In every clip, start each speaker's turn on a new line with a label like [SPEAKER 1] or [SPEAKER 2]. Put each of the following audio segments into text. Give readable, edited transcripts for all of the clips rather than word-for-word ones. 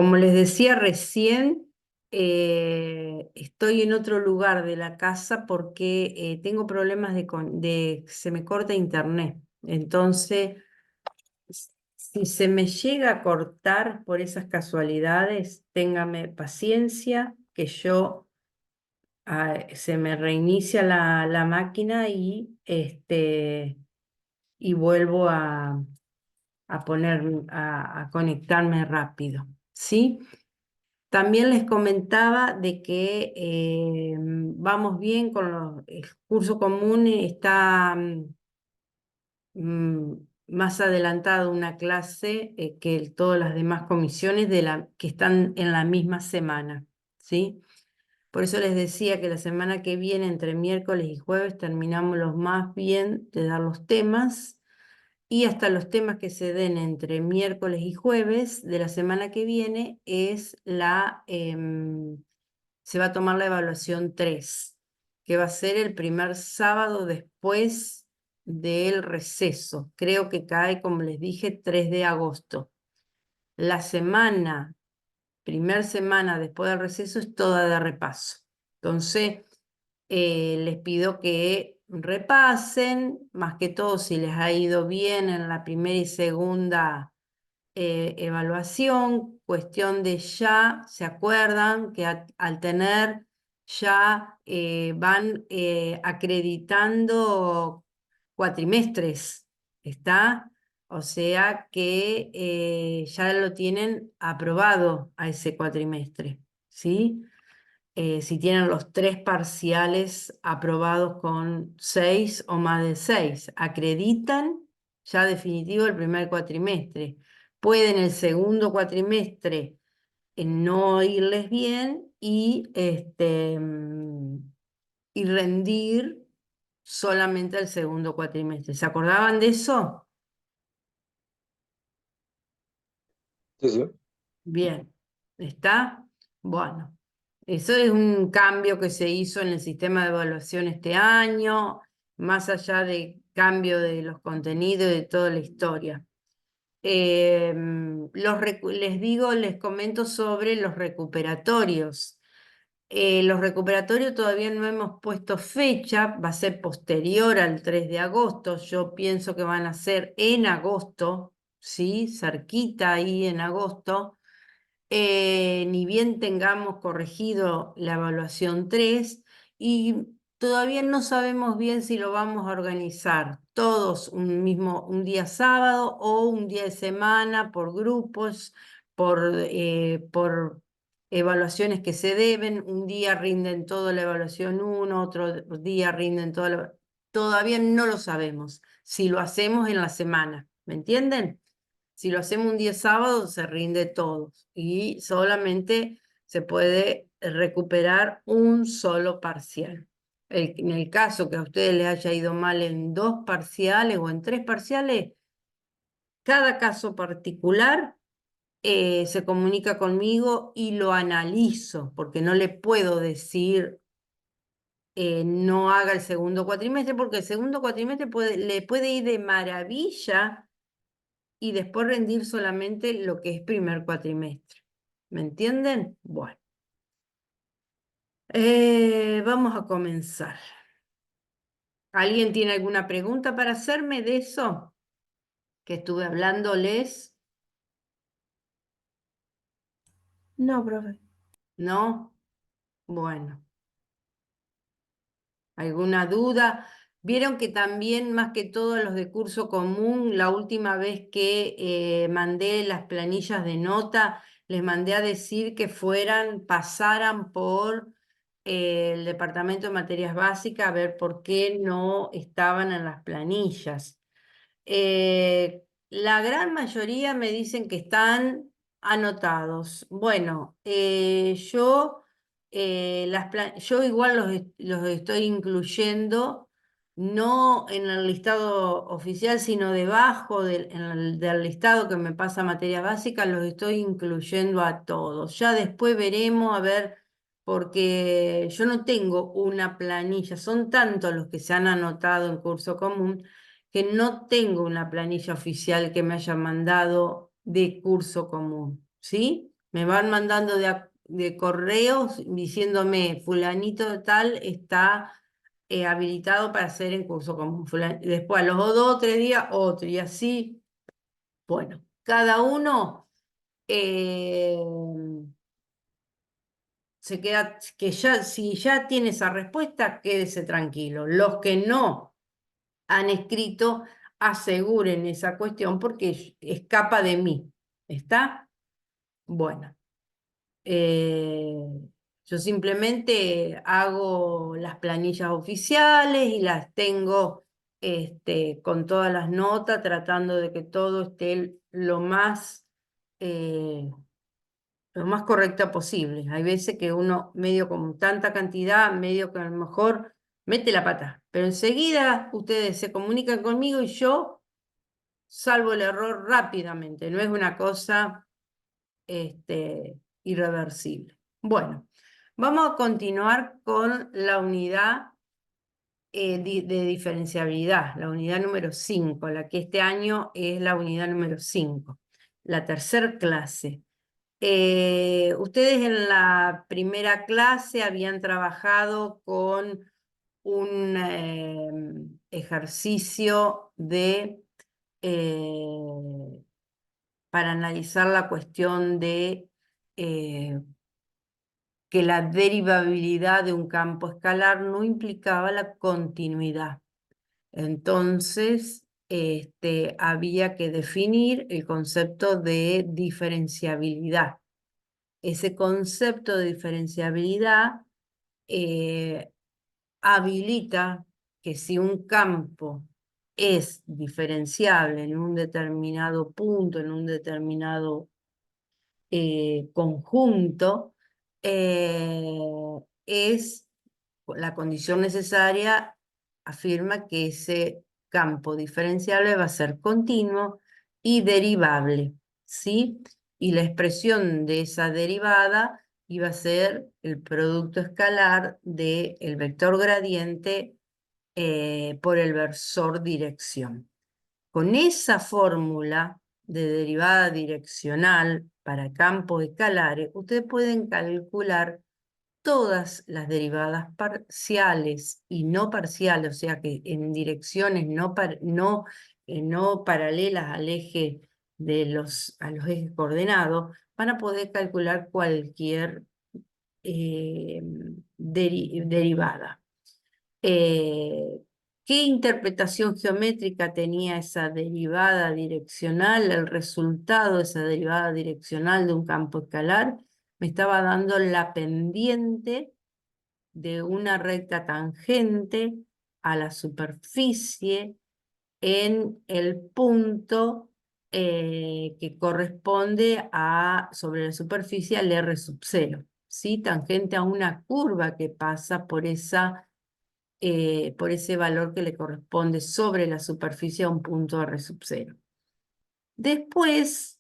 [SPEAKER 1] Como les decía recién, estoy en otro lugar de la casa porque tengo problemas de se me corta internet. Entonces, si se me llega a cortar por esas casualidades, téngame paciencia, que yo se me reinicia la máquina y vuelvo a conectarme rápido. ¿Sí? También les comentaba de que vamos bien con el curso común, está mm, más adelantado una clase que todas las demás comisiones que están en la misma semana, ¿sí? Por eso les decía que la semana que viene, entre miércoles y jueves, terminamos los más bien de dar los temas y hasta los temas que se den entre miércoles y jueves de la semana que viene se va a tomar la evaluación 3, que va a ser el primer sábado después del receso. Creo que cae, como les dije, 3 de agosto. La primer semana después del receso es toda de repaso. Entonces, les pido que repasen, más que todo si les ha ido bien en la primera y segunda evaluación, cuestión de ya, ¿se acuerdan que al tener ya van acreditando cuatrimestres? ¿Está? O sea que ya lo tienen aprobado a ese cuatrimestre, ¿sí? Si tienen los 3 parciales aprobados con 6 o más de 6, acreditan ya definitivo el primer cuatrimestre. Pueden el segundo cuatrimestre no irles bien y rendir solamente el segundo cuatrimestre. ¿Se acordaban de eso?
[SPEAKER 2] Sí, sí.
[SPEAKER 1] Bien, ¿está? Bueno, eso es un cambio que se hizo en el sistema de evaluación este año, más allá de cambio de los contenidos y de toda la historia. Les comento sobre los recuperatorios. Los recuperatorios todavía no hemos puesto fecha, va a ser posterior al 3 de agosto. Yo pienso que van a ser en agosto, ¿sí? Cerquita ahí en agosto. Ni bien tengamos corregido la evaluación 3 y todavía no sabemos bien si lo vamos a organizar todos un día sábado o un día de semana por grupos, por evaluaciones que se deben. Un día rinden toda la evaluación 1, otro día rinden toda la... Todavía no lo sabemos si lo hacemos en la semana, ¿me entienden? Si lo hacemos un día sábado, se rinde todo y solamente se puede recuperar un solo parcial. En el caso que a ustedes les haya ido mal en 2 parciales o en 3 parciales, cada caso particular se comunica conmigo y lo analizo, porque no le puedo decir no haga el segundo cuatrimestre, porque el segundo cuatrimestre le puede ir de maravilla y después rendir solamente lo que es primer cuatrimestre. ¿Me entienden? Bueno, vamos a comenzar. ¿Alguien tiene alguna pregunta para hacerme de eso que estuve hablándoles?
[SPEAKER 3] No, profe.
[SPEAKER 1] ¿No? Bueno, ¿alguna duda? Vieron que también, más que todos los de curso común, la última vez que mandé las planillas de nota, les mandé a decir que pasaran por el Departamento de Materias Básicas a ver por qué no estaban en las planillas. La gran mayoría me dicen que están anotados. Bueno, yo igual los estoy incluyendo, no en el listado oficial, sino debajo del listado que me pasa materias básicas, los estoy incluyendo a todos. Ya después veremos, a ver, porque yo no tengo una planilla, son tantos los que se han anotado en curso común que no tengo una planilla oficial que me haya mandado de curso común, ¿sí? Me van mandando de correos diciéndome fulanito de tal está habilitado para hacer en curso común. Después a los 2 o 3 días otro y así. Bueno, cada uno eh, se queda, que ya, si ya tiene esa respuesta, quédese tranquilo. Los que no han escrito, aseguren esa cuestión porque escapa de mí. ¿Está? Bueno. Eh, yo simplemente hago las planillas oficiales y las tengo con todas las notas, tratando de que todo esté lo más correcta posible. Hay veces que uno, medio con tanta cantidad, medio que a lo mejor mete la pata, pero enseguida ustedes se comunican conmigo y yo salvo el error rápidamente. No es una cosa irreversible. Bueno, vamos a continuar con la unidad de diferenciabilidad, la unidad número 5, la que este año es la unidad número 5, la tercera clase. Ustedes en la primera clase habían trabajado con un ejercicio para analizar la cuestión de que la derivabilidad de un campo escalar no implicaba la continuidad. Entonces, había que definir el concepto de diferenciabilidad. Ese concepto de diferenciabilidad habilita que si un campo es diferenciable en un determinado punto, en un determinado conjunto, es la condición necesaria, afirma que ese campo diferenciable va a ser continuo y derivable, ¿sí? Y la expresión de esa derivada iba a ser el producto escalar del vector gradiente por el versor dirección. Con esa fórmula de derivada direccional para campos escalares, ustedes pueden calcular todas las derivadas parciales y no parciales, o sea que en direcciones no paralelas al eje a los ejes coordenados, van a poder calcular cualquier derivada. ¿Qué interpretación geométrica tenía esa derivada direccional? El resultado de esa derivada direccional de un campo escalar me estaba dando la pendiente de una recta tangente a la superficie en el punto que corresponde sobre la superficie al R sub 0, ¿sí? Tangente a una curva que pasa por ese valor que le corresponde sobre la superficie a un punto R sub 0. Después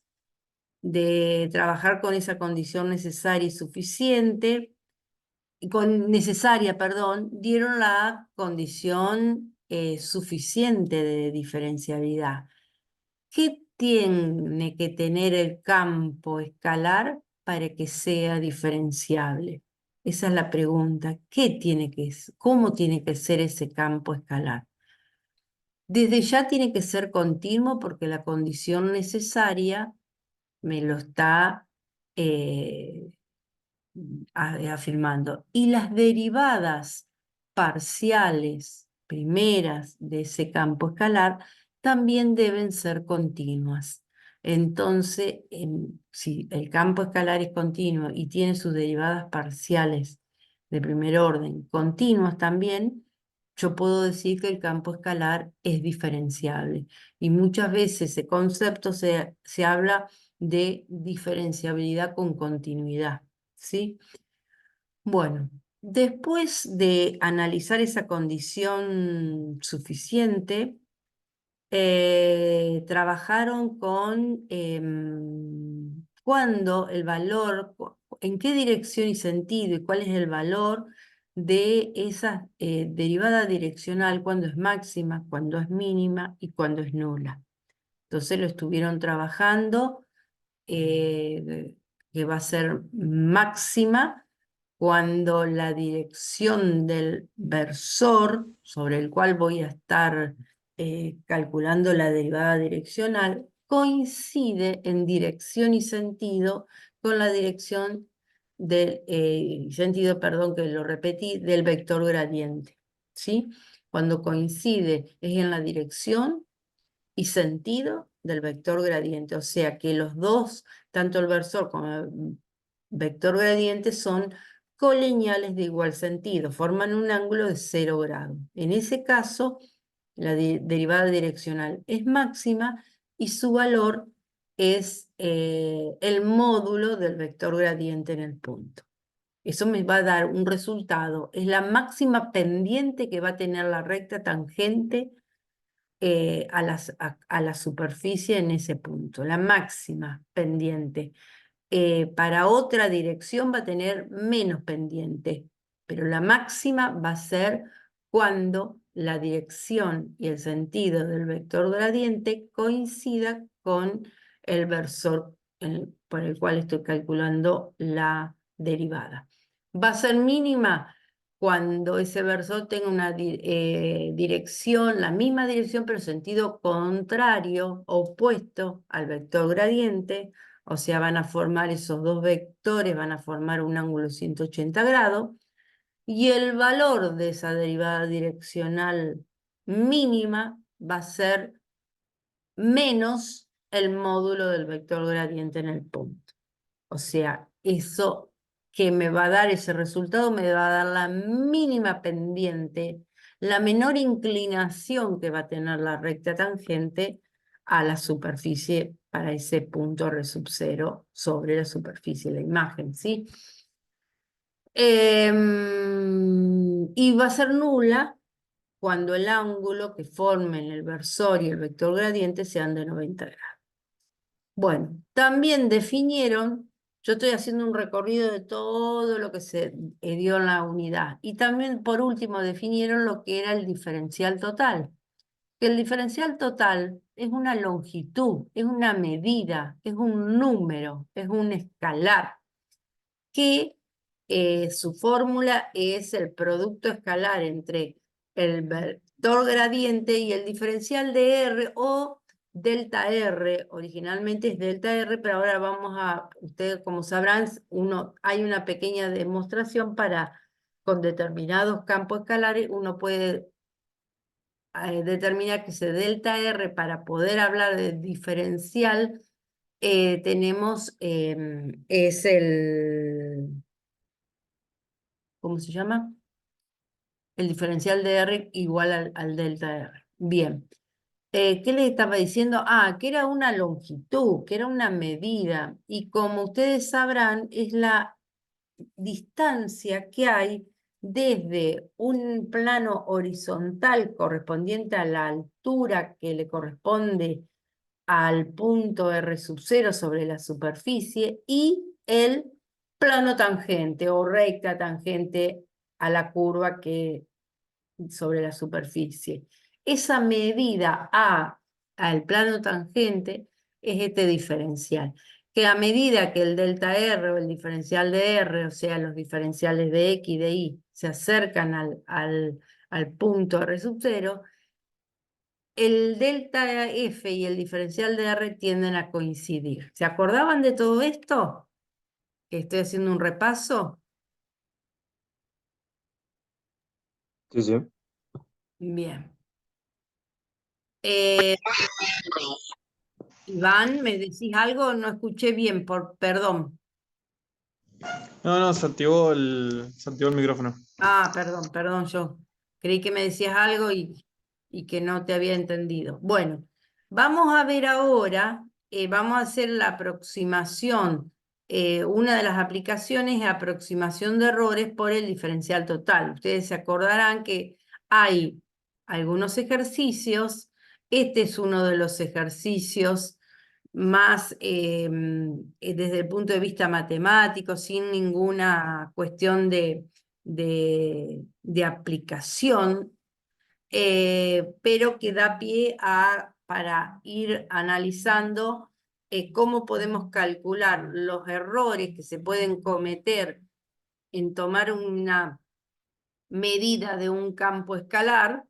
[SPEAKER 1] de trabajar con esa condición necesaria y suficiente, dieron la condición suficiente de diferenciabilidad. ¿Qué tiene que tener el campo escalar para que sea diferenciable? Esa es la pregunta. ¿Cómo tiene que ser ese campo escalar? Desde ya tiene que ser continuo porque la condición necesaria me lo está afirmando. Y las derivadas parciales primeras de ese campo escalar también deben ser continuas. Entonces, si el campo escalar es continuo y tiene sus derivadas parciales de primer orden continuas también, yo puedo decir que el campo escalar es diferenciable. Y muchas veces ese concepto se habla de diferenciabilidad con continuidad, ¿sí? Bueno, después de analizar esa condición suficiente, trabajaron con cuándo el valor, en qué dirección y sentido y cuál es el valor de esa derivada direccional, cuando es máxima, cuando es mínima y cuando es nula. Entonces lo estuvieron trabajando que va a ser máxima cuando la dirección del versor sobre el cual voy a estar calculando la derivada direccional coincide en dirección y sentido con la dirección del sentido, perdón, que lo repetí, del vector gradiente, ¿sí? Cuando coincide es en la dirección y sentido del vector gradiente, o sea que los dos, tanto el versor como el vector gradiente, son colineales de igual sentido, forman un ángulo de 0 grados. En ese caso, la derivada direccional es máxima y su valor es el módulo del vector gradiente en el punto. Eso me va a dar un resultado. Es la máxima pendiente que va a tener la recta tangente a la superficie en ese punto, la máxima pendiente. Para otra dirección va a tener menos pendiente, pero la máxima va a ser cuando la dirección y el sentido del vector gradiente coincida con el versor por el cual estoy calculando la derivada. Va a ser mínima cuando ese versor tenga una dirección, la misma dirección, pero sentido contrario, opuesto al vector gradiente. O sea, van a formar esos dos vectores, van a formar un ángulo 180 grados, y el valor de esa derivada direccional mínima va a ser menos el módulo del vector gradiente en el punto. O sea, eso que me va a dar ese resultado me va a dar la mínima pendiente, la menor inclinación que va a tener la recta tangente a la superficie para ese punto R sub 0 sobre la superficie de la imagen, ¿sí? Y va a ser nula cuando el ángulo que formen el versor y el vector gradiente sean de 90 grados. Bueno, también definieron, yo estoy haciendo un recorrido de todo lo que se dio en la unidad, y también por último definieron lo que era el diferencial total. Que el diferencial total es una longitud, es una medida, es un número, es un escalar, que su fórmula es el producto escalar entre el vector gradiente y el diferencial de R, o delta R. Originalmente es delta R, pero ahora vamos a, ustedes como sabrán, hay una pequeña demostración para, con determinados campos escalares, uno puede determinar que ese delta R, para poder hablar de diferencial, tenemos, es el, ¿cómo se llama? El diferencial de R igual al delta R. Bien. ¿Qué le estaba diciendo? Ah, que era una longitud, que era una medida. Y como ustedes sabrán, es la distancia que hay desde un plano horizontal correspondiente a la altura que le corresponde al punto R sub 0 sobre la superficie, y el plano tangente o recta tangente a la curva que sobre la superficie. Esa medida al plano tangente es este diferencial, que a medida que el delta R o el diferencial de R, o sea, los diferenciales de X y de Y, se acercan al punto R sub 0, el delta F y el diferencial de R tienden a coincidir. ¿Se acordaban de todo esto? Que estoy haciendo un repaso.
[SPEAKER 2] Sí, sí.
[SPEAKER 1] Bien. Iván, ¿me decís algo? No escuché bien, perdón.
[SPEAKER 4] No, se activó el micrófono.
[SPEAKER 1] Ah, perdón, yo creí que me decías algo y que no te había entendido. Bueno, vamos a ver ahora, vamos a hacer la aproximación. Una de las aplicaciones es aproximación de errores por el diferencial total. Ustedes se acordarán que hay algunos ejercicios. Este es uno de los ejercicios más desde el punto de vista matemático, sin ninguna cuestión de aplicación, pero que da pie para ir analizando cómo podemos calcular los errores que se pueden cometer en tomar una medida de un campo escalar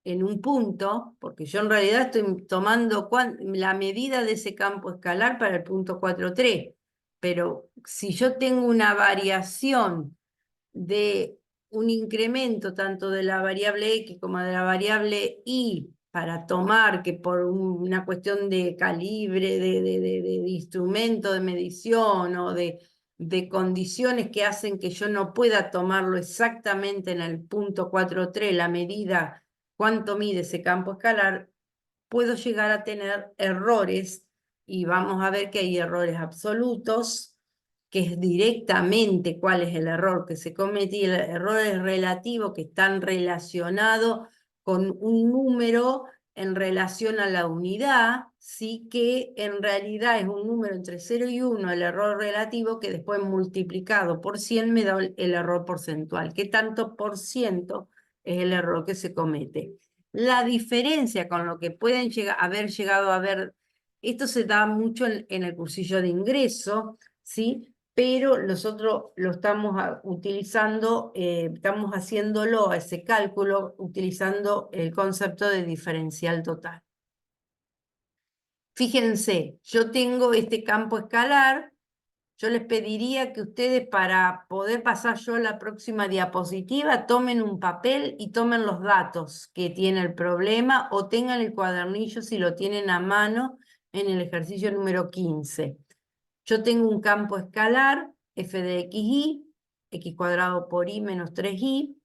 [SPEAKER 1] en un punto, porque yo en realidad estoy tomando la medida de ese campo escalar para el punto 4,3, pero si yo tengo una variación de un incremento tanto de la variable X como de la variable Y, para tomar que por una cuestión de calibre, de instrumento de medición o de condiciones que hacen que yo no pueda tomarlo exactamente en el punto 4,3, la medida, cuánto mide ese campo escalar, puedo llegar a tener errores, y vamos a ver que hay errores absolutos, que es directamente cuál es el error que se comete, y el error es relativo, que están relacionados con un número en relación a la unidad, sí, que en realidad es un número entre 0 y 1, el error relativo, que después multiplicado por 100 me da el error porcentual. ¿Qué tanto por ciento es el error que se comete? La diferencia con lo que pueden haber llegado a ver, esto se da mucho en el cursillo de ingreso, ¿sí? Pero nosotros lo estamos utilizando, estamos haciéndolo a ese cálculo utilizando el concepto de diferencial total. Fíjense, yo tengo este campo escalar. Yo les pediría que ustedes, para poder pasar yo a la próxima diapositiva, tomen un papel y tomen los datos que tiene el problema, o tengan el cuadernillo si lo tienen a mano en el ejercicio número 15. Yo tengo un campo escalar, f de xy, x cuadrado por y menos 3y.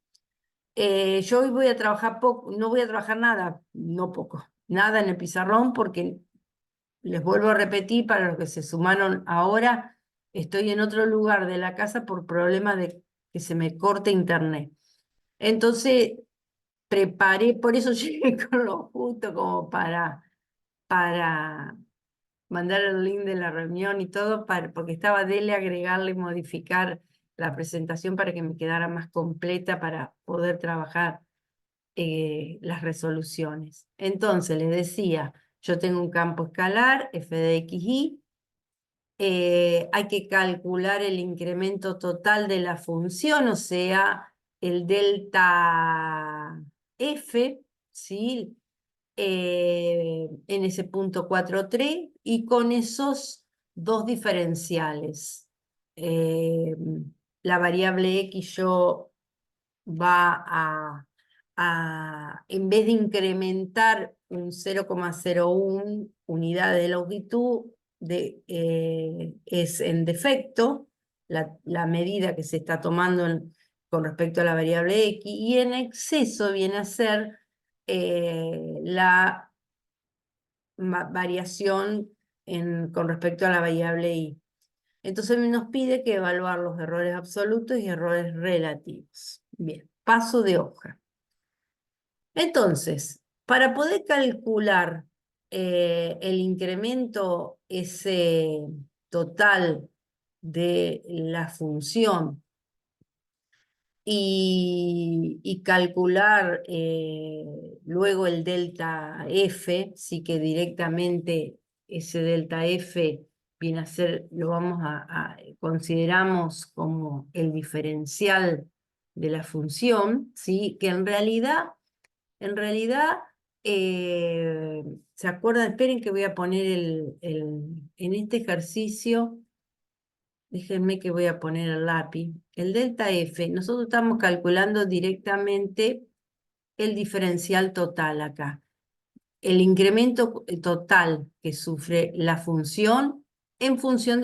[SPEAKER 1] Yo hoy voy a trabajar poco, no voy a trabajar nada, no poco, nada en el pizarrón, porque les vuelvo a repetir, para los que se sumaron ahora, estoy en otro lugar de la casa por problemas de que se me corte internet. Entonces, preparé, por eso llegué con lo justo como para mandar el link de la reunión y todo, porque estaba dele agregarle y modificar la presentación para que me quedara más completa para poder trabajar las resoluciones. Entonces, les decía, yo tengo un campo escalar, f de xy, hay que calcular el incremento total de la función, o sea, el delta f, ¿sí? En ese punto 4,3, y con esos dos diferenciales. La variable x yo va en vez de incrementar un 0,01 unidad de longitud, es en defecto la medida que se está tomando con respecto a la variable x, y en exceso viene a ser la variación con respecto a la variable y. Entonces nos pide que evaluar los errores absolutos y errores relativos. Bien, paso de hoja. Entonces, para poder calcular el incremento ese total de la función y calcular luego el delta F, sí, que directamente ese delta F viene a ser, lo vamos consideramos como el diferencial de la función, ¿sí? Que en realidad, ¿se acuerdan? Esperen que voy a poner en este ejercicio. Déjenme que voy a poner el lápiz. El delta F, nosotros estamos calculando directamente el diferencial total acá. El incremento total que sufre la función en función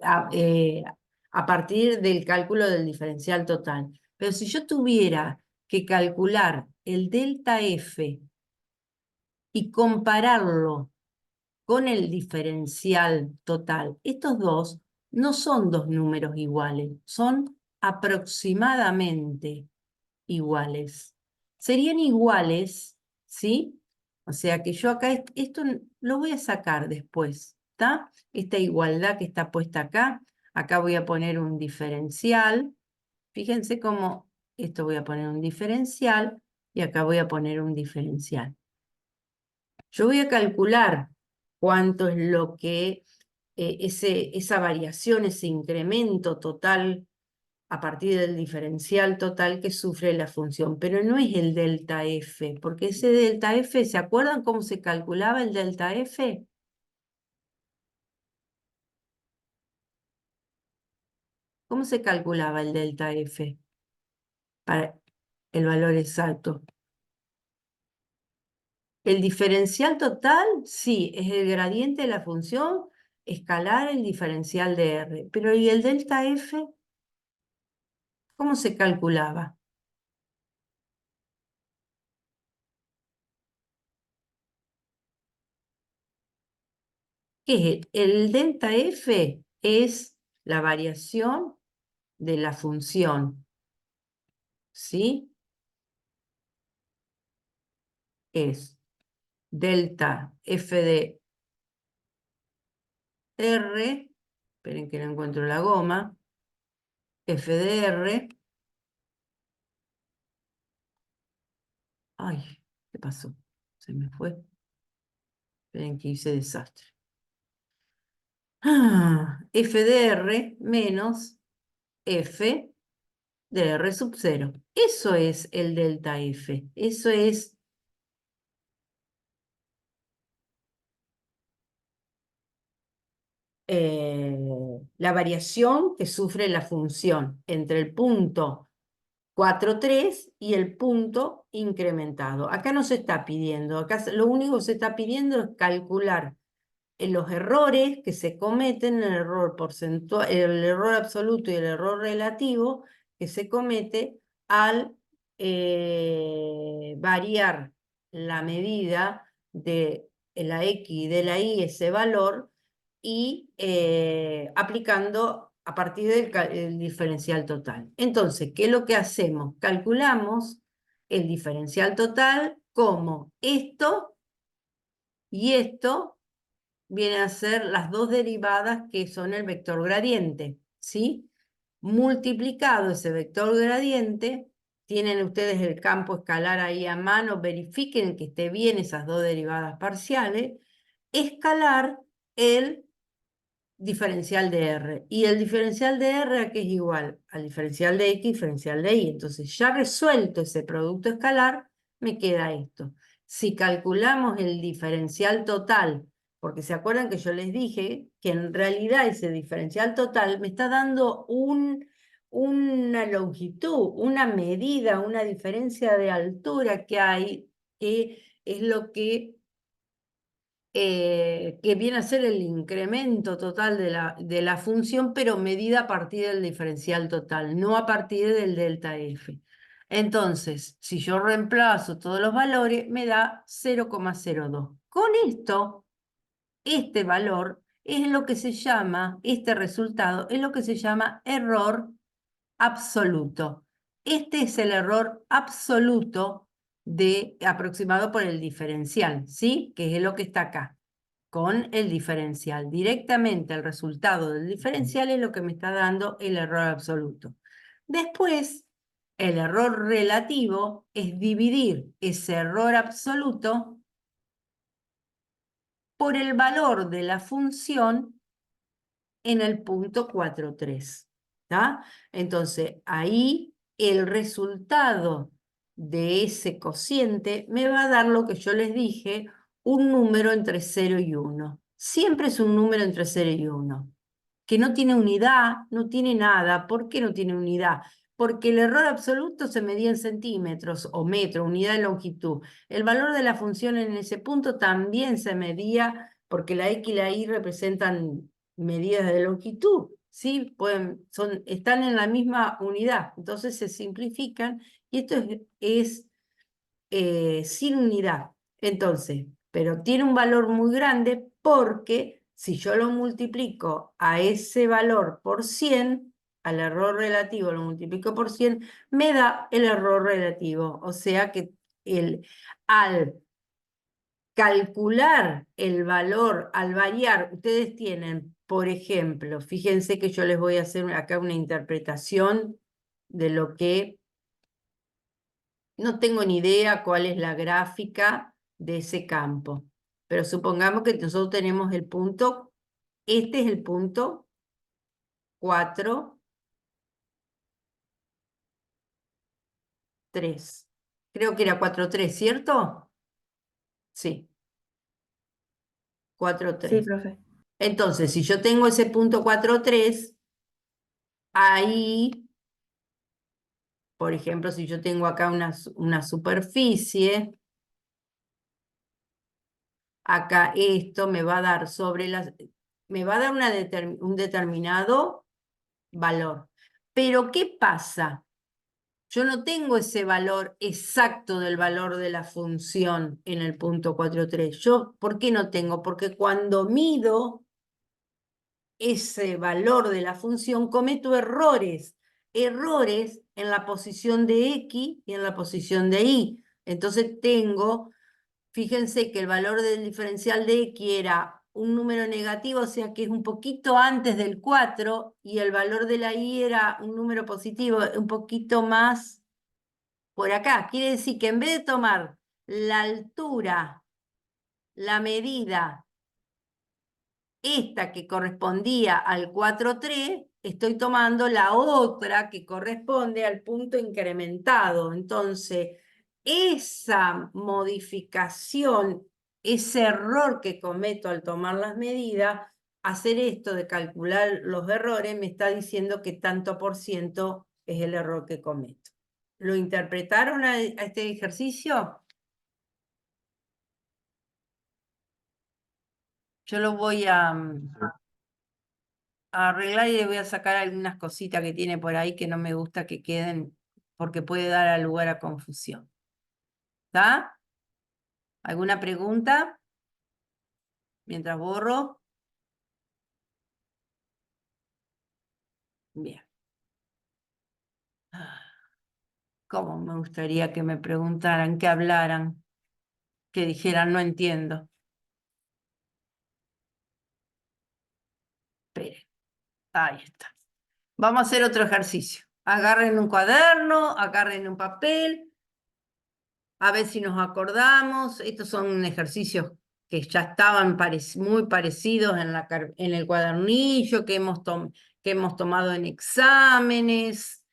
[SPEAKER 1] a partir del cálculo del diferencial total. Pero si yo tuviera que calcular el delta F y compararlo con el diferencial total, estos dos no son dos números iguales, son aproximadamente iguales. Serían iguales, ¿sí? O sea que yo acá esto lo voy a sacar después, ¿está? Esta igualdad que está puesta acá voy a poner un diferencial. Fíjense cómo esto voy a poner un diferencial y acá voy a poner un diferencial. Yo voy a calcular cuánto es lo que esa variación, ese incremento total a partir del diferencial total que sufre la función, pero no es el delta F, porque ese delta F, ¿se acuerdan cómo se calculaba el delta F? ¿Cómo se calculaba el delta F para el valor exacto? El diferencial total, sí, es el gradiente de la función escalar el diferencial de R, pero ¿y el delta F? ¿Cómo se calculaba? ¿Qué es? El delta F es la variación de la función, ¿sí? Es delta F de R, esperen que no encuentro la goma, F de R, ay, ¿qué pasó? Se me fue, esperen que hice desastre. F de R menos F de R sub 0. Eso es el delta F. Eso es la variación que sufre la función entre el punto 4,3 y el punto incrementado. Acá no se está pidiendo, acá lo único que se está pidiendo es calcular los errores que se cometen, el error porcentual, el error absoluto y el error relativo que se comete al variar la medida de la X y de la Y, ese valor, y aplicando a partir del diferencial total. Entonces, ¿qué es lo que hacemos? Calculamos el diferencial total como esto y esto vienen a ser las dos derivadas que son el vector gradiente, ¿sí? Multiplicado ese vector gradiente, tienen ustedes el campo escalar ahí a mano, verifiquen que esté bien esas dos derivadas parciales, escalar el diferencial de R. Y el diferencial de R, ¿a qué es igual? Al diferencial de X, diferencial de Y. Entonces, ya resuelto ese producto escalar, me queda esto. Si calculamos el diferencial total, porque se acuerdan que yo les dije que en realidad ese diferencial total me está dando una longitud, una medida, una diferencia de altura que hay, que es lo que viene a ser el incremento total de la función, pero medida a partir del diferencial total, no a partir del delta F. Entonces, si yo reemplazo todos los valores, me da 0,02. Con esto, este valor es lo que se llama, este resultado es lo que se llama error absoluto. Este es el error absoluto aproximado por el diferencial, ¿sí? Que es lo que está acá, con el diferencial. Directamente el resultado del diferencial es lo que me está dando el error absoluto. Después, el error relativo es dividir ese error absoluto por el valor de la función en el punto 4,3. ¿Tá? Entonces, ahí el resultado de ese cociente me va a dar lo que yo les dije, un número entre 0 y 1. Siempre es un número entre 0 y 1. Que no tiene unidad, no tiene nada. ¿Por qué no tiene unidad? Porque el error absoluto se medía en centímetros o metros, unidad de longitud. El valor de la función en ese punto también se medía porque la X y la Y representan medidas de longitud, ¿sí? Están en la misma unidad, entonces se simplifican y esto es sin unidad. Entonces, pero tiene un valor muy grande porque si yo lo multiplico a ese valor por 100, al error relativo lo multiplico por 100, me da el error relativo. O sea que al calcular el valor, al variar, ustedes tienen, por ejemplo, fíjense que yo les voy a hacer acá una interpretación de lo que no tengo ni idea cuál es la gráfica de ese campo. Pero supongamos que nosotros tenemos el punto, este es el punto 4, 3. Creo que era 4, 3, ¿cierto? Sí, 4,
[SPEAKER 3] Sí,
[SPEAKER 1] 3.
[SPEAKER 3] profe.
[SPEAKER 1] Entonces, si yo tengo ese punto 4, 3, ahí, por ejemplo, si yo tengo acá una superficie, acá esto me va a dar me va a dar un determinado valor. Pero, ¿qué pasa? Yo no tengo ese valor exacto del valor de la función en el punto 4,3. ¿Por qué no tengo? Porque cuando mido ese valor de la función, cometo errores. Errores en la posición de X y en la posición de Y. Entonces fíjense que el valor del diferencial de X era un número negativo, o sea que es un poquito antes del 4, y el valor de la Y era un número positivo, un poquito más por acá. Quiere decir que en vez de tomar la altura, la medida, esta que correspondía al 4,3, estoy tomando la otra que corresponde al punto incrementado. Entonces, esa modificación, ese error que cometo al tomar las medidas, hacer esto de calcular los errores, me está diciendo que tanto por ciento es el error que cometo. ¿Lo interpretaron a este ejercicio? Yo lo voy a arreglar y le voy a sacar algunas cositas que tiene por ahí que no me gusta que queden porque puede dar lugar a confusión. ¿Está? ¿Alguna pregunta? Mientras borro. Bien. ¿Cómo me gustaría que me preguntaran, que hablaran, que dijeran no entiendo? Esperen. Ahí está. Vamos a hacer otro ejercicio. Agarren un cuaderno, agarren un papel, a ver si nos acordamos. Estos son ejercicios que ya estaban muy parecidos en el cuadernillo que hemos tomado en exámenes.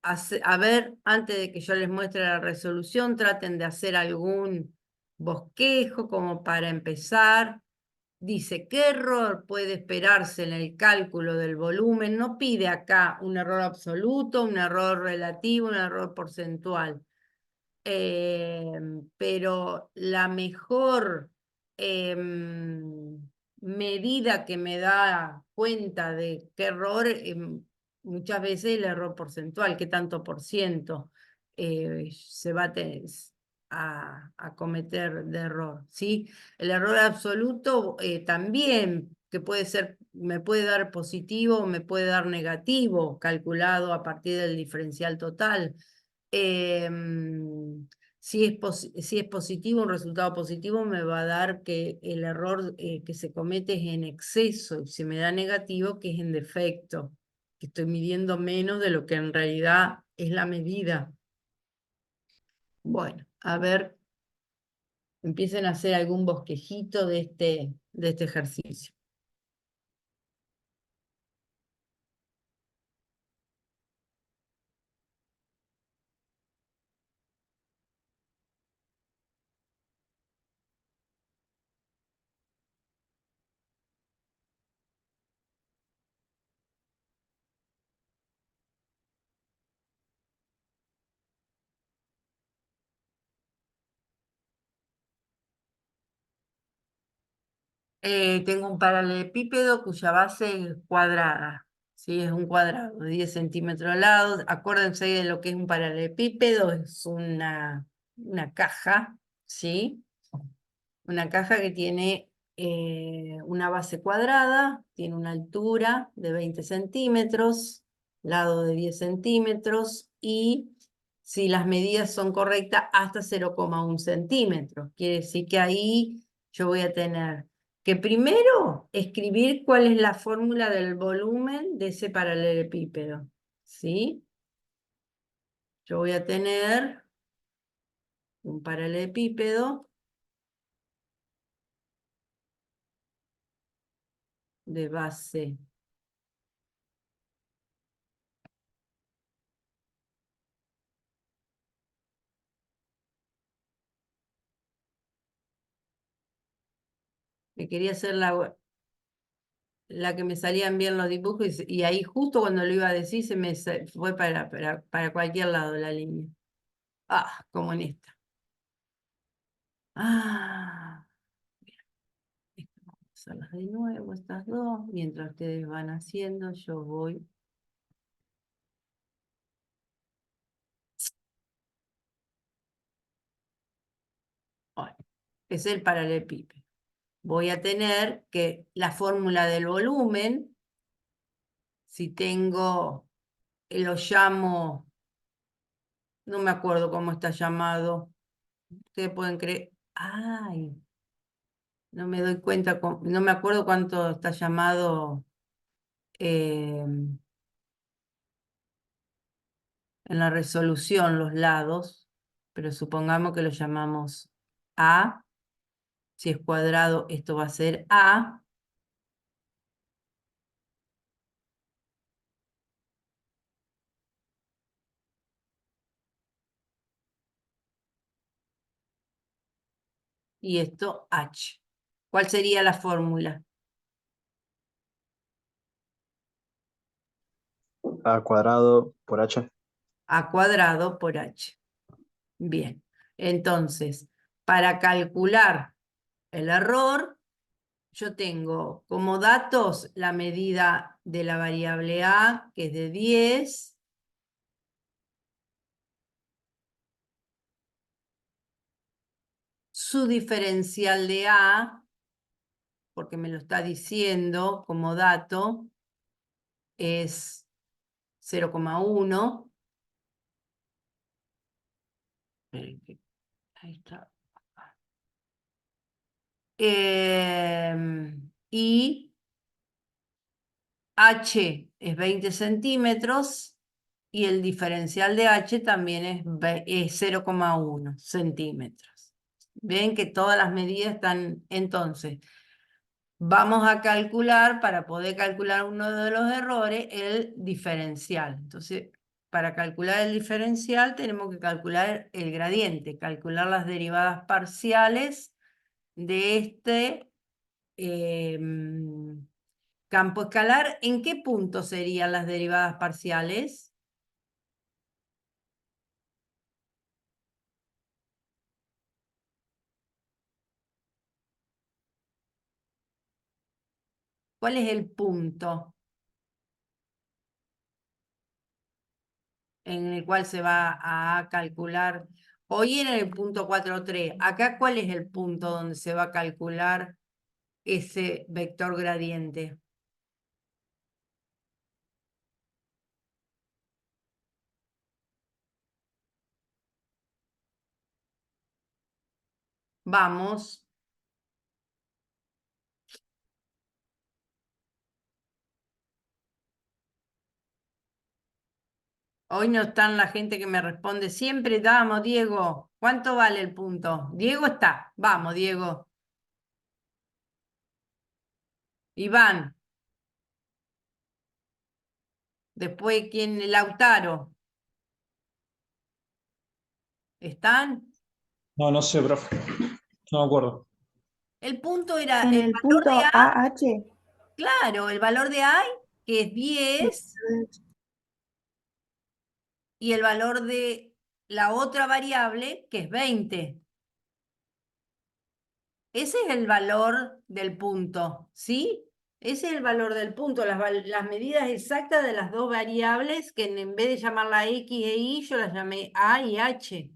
[SPEAKER 1] A ver, antes de que yo les muestre la resolución, traten de hacer algún bosquejo como para empezar. Dice, ¿qué error puede esperarse en el cálculo del volumen? No pide acá un error absoluto, un error relativo, un error porcentual. Pero la mejor medida que me da cuenta de qué error, muchas veces el error porcentual, qué tanto por ciento se va a cometer de error, ¿sí? El error absoluto también, que puede ser, me puede dar positivo o me puede dar negativo, calculado a partir del diferencial total. Si es positivo, un resultado positivo me va a dar que el error que se comete es en exceso, y si me da negativo, que es en defecto, que estoy midiendo menos de lo que en realidad es la medida. Bueno, a ver, empiecen a hacer algún bosquejito de este ejercicio. Tengo un paralelepípedo cuya base es cuadrada, ¿sí? Es un cuadrado de 10 centímetros al lado. Acuérdense de lo que es un paralelepípedo, es una caja, ¿sí? Una caja que tiene una base cuadrada, tiene una altura de 20 centímetros, lado de 10 centímetros y, si las medidas son correctas, hasta 0,1 centímetros. Quiere decir que ahí yo voy a tener que primero escribir cuál es la fórmula del volumen de ese paralelepípedo, ¿sí? Yo voy a tener un paralelepípedo de base me quería hacer la que me salían bien los dibujos y ahí justo cuando lo iba a decir se me fue para cualquier lado la línea. Ah, como en esta. Ah, bien. Vamos a hacerlas de nuevo estas dos. Mientras ustedes van haciendo, yo voy. Bueno, es el paralelepípedo. Voy a tener que la fórmula del volumen, si tengo, lo llamo, no me acuerdo cómo está llamado. Ustedes pueden creer. Ay, no me doy cuenta, no me acuerdo cuánto está llamado en la resolución los lados, pero supongamos que lo llamamos A. Si es cuadrado, esto va a ser A. Y esto H. ¿Cuál sería la fórmula?
[SPEAKER 2] A cuadrado por H.
[SPEAKER 1] A cuadrado por H. Bien. Entonces, para calcular el error, yo tengo como datos la medida de la variable A, que es de 10. Su diferencial de A, porque me lo está diciendo como dato, es 0,1. Ahí está. Y H es 20 centímetros y el diferencial de H también es 0,1 centímetros. Ven que todas las medidas están. Entonces, vamos a calcular, para poder calcular uno de los errores, el diferencial. Entonces, para calcular el diferencial tenemos que calcular el gradiente, calcular las derivadas parciales de este campo escalar. ¿En qué punto serían las derivadas parciales? ¿Cuál es el punto en el cual se va a calcular? Hoy en el punto 4,3. Acá, ¿cuál es el punto donde se va a calcular ese vector gradiente? Vamos. Hoy no están la gente que me responde siempre. Vamos, Diego. ¿Cuánto vale el punto? Diego está. Vamos, Diego. Iván. Después, ¿quién? Lautaro. ¿Están?
[SPEAKER 4] No, no sé, profe. No me acuerdo.
[SPEAKER 1] El punto era
[SPEAKER 3] En
[SPEAKER 1] el
[SPEAKER 3] el
[SPEAKER 1] valor
[SPEAKER 3] punto
[SPEAKER 1] de A,
[SPEAKER 3] AH.
[SPEAKER 1] claro, el valor de A, que es 10, y el valor de la otra variable, que es 20. Ese es el valor del punto, ¿sí? Ese es el valor del punto, las medidas exactas de las dos variables, que en vez de llamarla X e Y, yo las llamé A y H.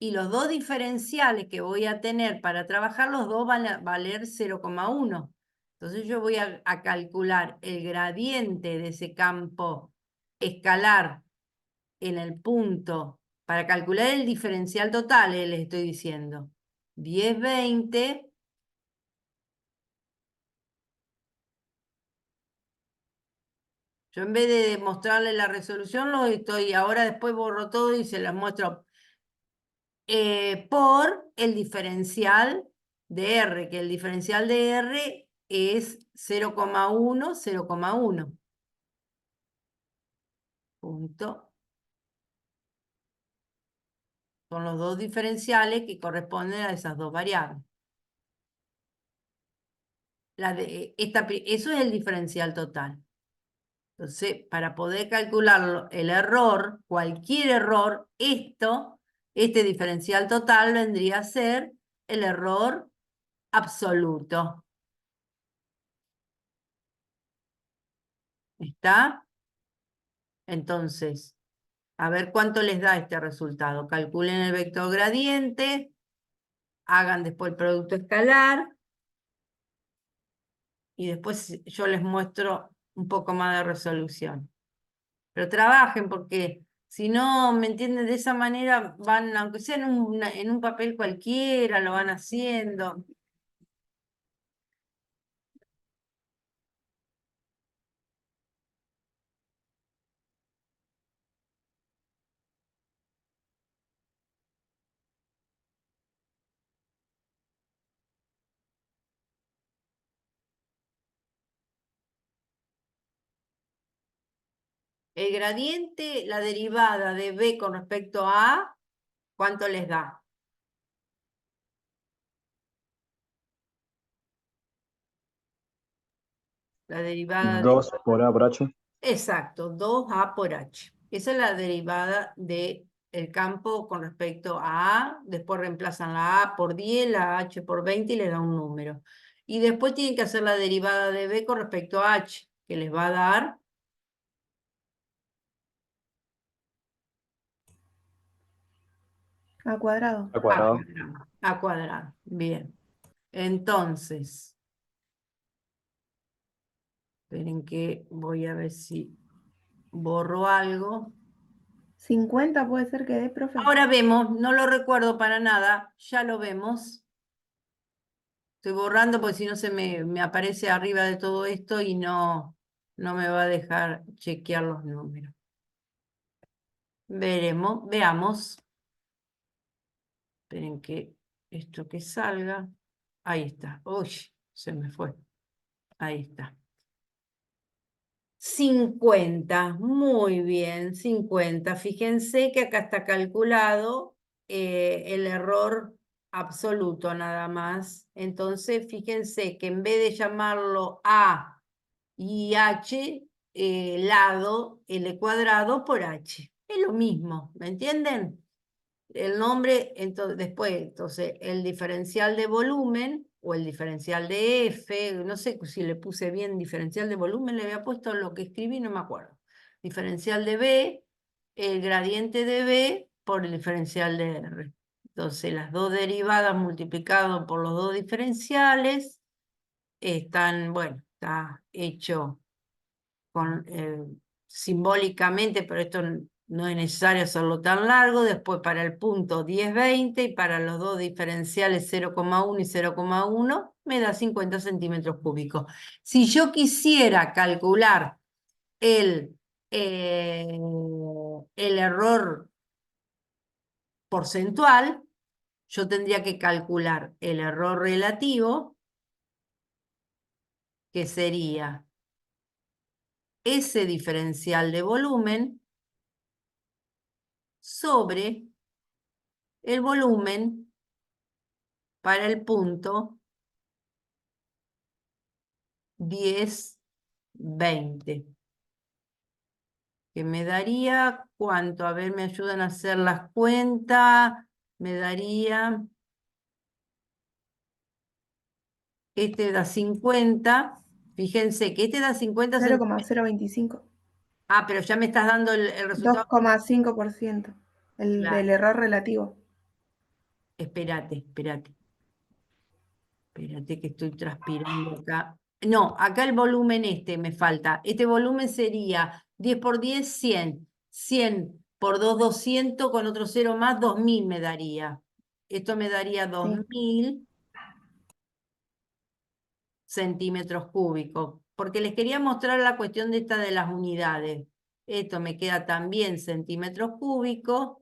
[SPEAKER 1] Y los dos diferenciales que voy a tener para trabajar, los dos van a valer 0,1. Entonces yo voy a calcular el gradiente de ese campo escalar en el punto, para calcular el diferencial total, les estoy diciendo. 10, 20. Yo en vez de mostrarles la resolución, ahora después borro todo y se las muestro por el diferencial de R, que el diferencial de R es 0,1, 0,1. Punto. Son los dos diferenciales que corresponden a esas dos variables. Eso es el diferencial total. Entonces, para poder calcular el error, cualquier error, este diferencial total vendría a ser el error absoluto. ¿Está? Entonces, a ver cuánto les da este resultado. Calculen el vector gradiente, hagan después el producto escalar, y después yo les muestro un poco más de resolución. Pero trabajen porque si no, ¿me entienden? De esa manera van, aunque sea en un papel cualquiera, lo van haciendo. El gradiente, la derivada de B con respecto a A, ¿cuánto les da? La derivada de...
[SPEAKER 2] 2 por A por H.
[SPEAKER 1] Exacto, 2A por H. Esa es la derivada del campo con respecto a A. Después reemplazan la A por 10, la H por 20 y le da un número. Y después tienen que hacer la derivada de B con respecto a H, que les va a dar...
[SPEAKER 3] A cuadrado.
[SPEAKER 2] A
[SPEAKER 1] A
[SPEAKER 2] cuadrado.
[SPEAKER 1] cuadrado. A cuadrado. Bien. Entonces, esperen que voy a ver si borro algo.
[SPEAKER 3] 50 puede ser que dé, profe.
[SPEAKER 1] Ahora vemos, no lo recuerdo para nada, ya lo vemos. Estoy borrando porque si no me aparece arriba de todo esto y no me va a dejar chequear los números. Veamos. Esperen que esto que salga. Ahí está. Uy, se me fue. Ahí está. 50, muy bien, 50. Fíjense que acá está calculado el error absoluto nada más. Entonces, fíjense que en vez de llamarlo A y H, lado L cuadrado por H. Es lo mismo, ¿me entienden? El nombre, entonces, el diferencial de volumen o el diferencial de F, no sé si le puse bien diferencial de volumen, le había puesto lo que escribí, no me acuerdo. Diferencial de B, el gradiente de B por el diferencial de R. Entonces, las dos derivadas multiplicado por los dos diferenciales están, bueno, está hecho con, simbólicamente, pero esto no es necesario hacerlo tan largo. Después para el punto 10, 20 y para los dos diferenciales 0,1 y 0,1 me da 50 centímetros cúbicos. Si yo quisiera calcular el error porcentual, yo tendría que calcular el error relativo, que sería ese diferencial de volumen sobre el volumen para el punto 10, 20. Que me daría, ¿cuánto? A ver, me ayudan a hacer las cuentas. Me daría, este da 50. Fíjense que este da 50 centímetros.
[SPEAKER 3] 0,025.
[SPEAKER 1] Ah, pero ya me estás dando el resultado.
[SPEAKER 3] 2,5%. El
[SPEAKER 1] Claro.
[SPEAKER 3] del error relativo.
[SPEAKER 1] Espérate. Espérate que estoy transpirando acá. No, acá el volumen me falta. Este volumen sería 10 por 10, 100. 100 por 2, 200, con otro cero más, 2000 me daría. Esto me daría 2000 centímetros cúbicos. Porque les quería mostrar la cuestión de esta de las unidades. Esto me queda también centímetros cúbicos.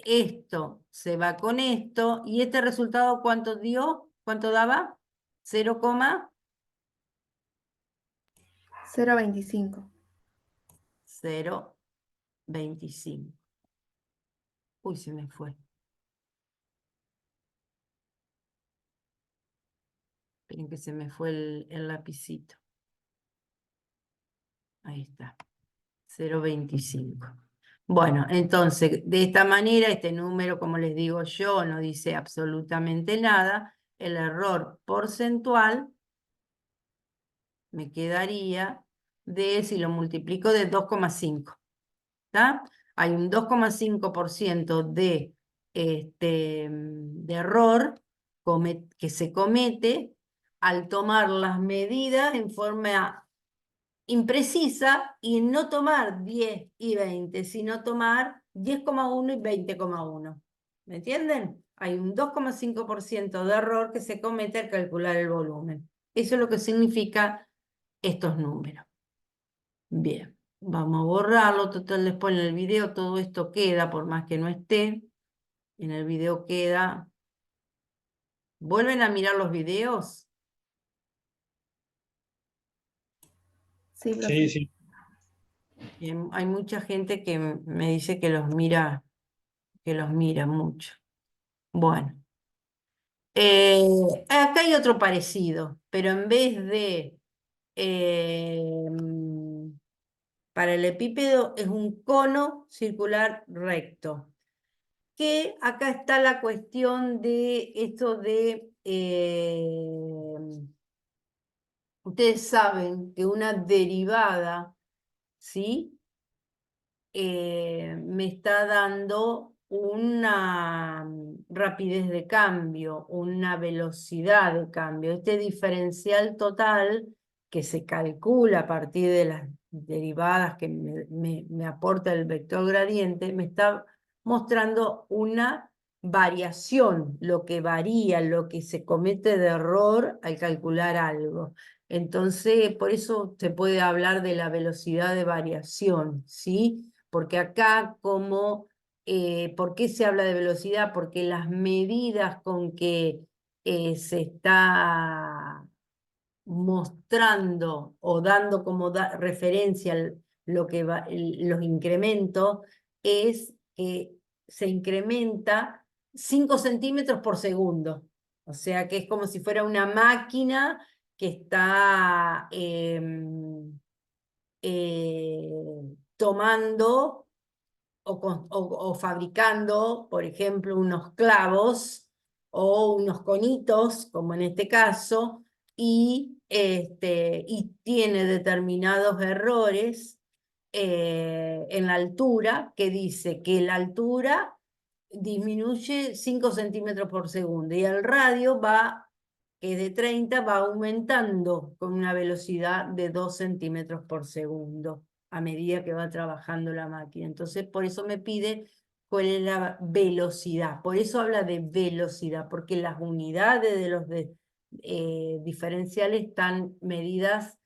[SPEAKER 1] Esto se va con esto. ¿Y este resultado cuánto dio? ¿Cuánto daba? 0,025. 0,25. Uy, se me fue. Esperen que se me fue el lapicito. Ahí está. 0,25. Bueno, entonces, de esta manera, este número, como les digo yo, no dice absolutamente nada. El error porcentual me quedaría de, si lo multiplico, de 2,5. ¿Está? Hay un 2,5% de error que se comete al tomar las medidas en forma imprecisa y no tomar 10 y 20, sino tomar 10,1 y 20,1. ¿Me entienden? Hay un 2,5% de error que se comete al calcular el volumen. Eso es lo que significa estos números. Bien, vamos a borrarlo. Total, después en el video todo esto queda, por más que no esté. En el video queda. ¿Vuelven a mirar los videos?
[SPEAKER 3] Sí,
[SPEAKER 4] Sí,
[SPEAKER 3] profe.
[SPEAKER 4] sí.
[SPEAKER 1] Bien, hay mucha gente que me dice que los mira mucho. Bueno. Acá hay otro parecido, pero en vez de para el epípedo es un cono circular recto. Que acá está la cuestión de esto de, ustedes saben que una derivada, ¿sí? Me está dando una rapidez de cambio, una velocidad de cambio. Este diferencial total que se calcula a partir de las derivadas que me aporta el vector gradiente, me está mostrando una variación, lo que varía, lo que se comete de error al calcular algo. Entonces, por eso se puede hablar de la velocidad de variación, ¿sí? Porque acá ¿por qué se habla de velocidad? Porque las medidas con que se está mostrando o dando como referencia lo que los incrementos es que se incrementa 5 centímetros por segundo. O sea que es como si fuera una máquina que está tomando o fabricando, por ejemplo, unos clavos o unos conitos, como en este caso, y tiene determinados errores en la altura, que dice que la altura disminuye 5 centímetros por segundo y el radio que de 30 va aumentando con una velocidad de 2 centímetros por segundo a medida que va trabajando la máquina. Entonces, por eso me pide cuál es la velocidad. Por eso habla de velocidad, porque las unidades de los diferenciales están medidas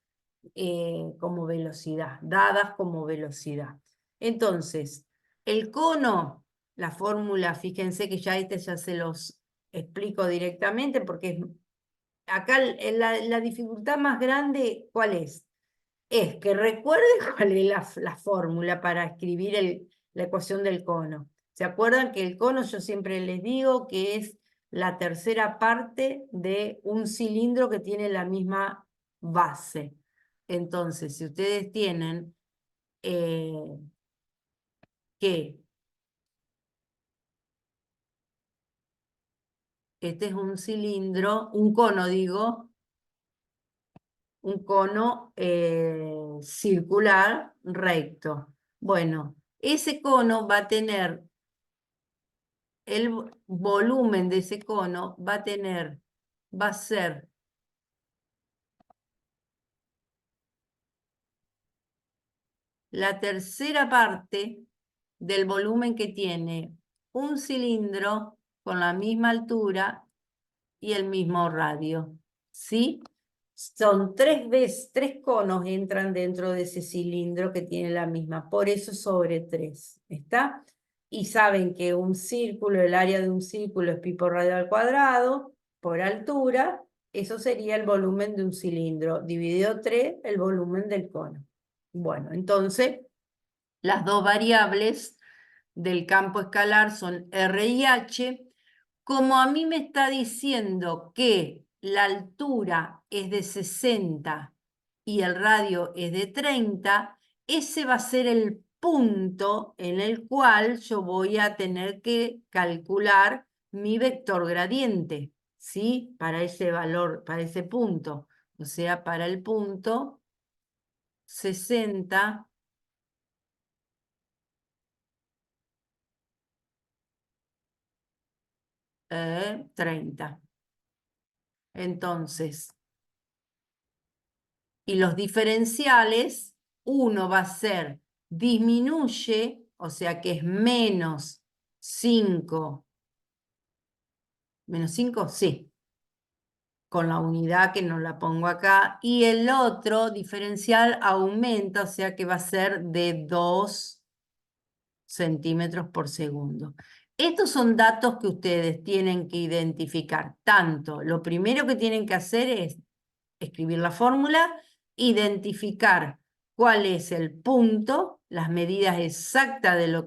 [SPEAKER 1] como velocidad, dadas como velocidad. Entonces, el cono, la fórmula, fíjense que ya se los explico directamente, porque acá la dificultad más grande, ¿cuál es? Es que recuerden cuál es la fórmula para escribir la ecuación del cono. ¿Se acuerdan que el cono yo siempre les digo que es la tercera parte de un cilindro que tiene la misma base? Entonces, si ustedes tienen que este es un cilindro, un cono digo, un cono circular recto. Bueno, ese cono va a tener, el volumen de ese cono va a ser la tercera parte del volumen que tiene un cilindro con la misma altura y el mismo radio, ¿sí? Son 3 conos entran dentro de ese cilindro que tiene la misma, por eso sobre 3, ¿está? Y saben que un círculo, el área de un círculo es pi por radio al cuadrado, por altura, Eso sería el volumen de un cilindro. Dividido 3, el volumen del cono. Bueno, entonces, las dos variables del campo escalar son R y H. Como a mí me está diciendo que la altura es de 60 y el radio es de 30, ese va a ser el punto en el cual yo voy a tener que calcular mi vector gradiente, ¿sí? Para ese valor, para ese punto. O sea, para el punto 60, 30. Entonces, y los diferenciales, uno va a ser disminuye, o sea que es menos 5. ¿Menos 5? Sí, con la unidad que no la pongo acá. Y el otro diferencial aumenta, o sea que va a ser de 2 centímetros por segundo. Estos son datos que ustedes tienen que identificar. Tanto, lo primero que tienen que hacer es escribir la fórmula, identificar cuál es el punto, las medidas exactas de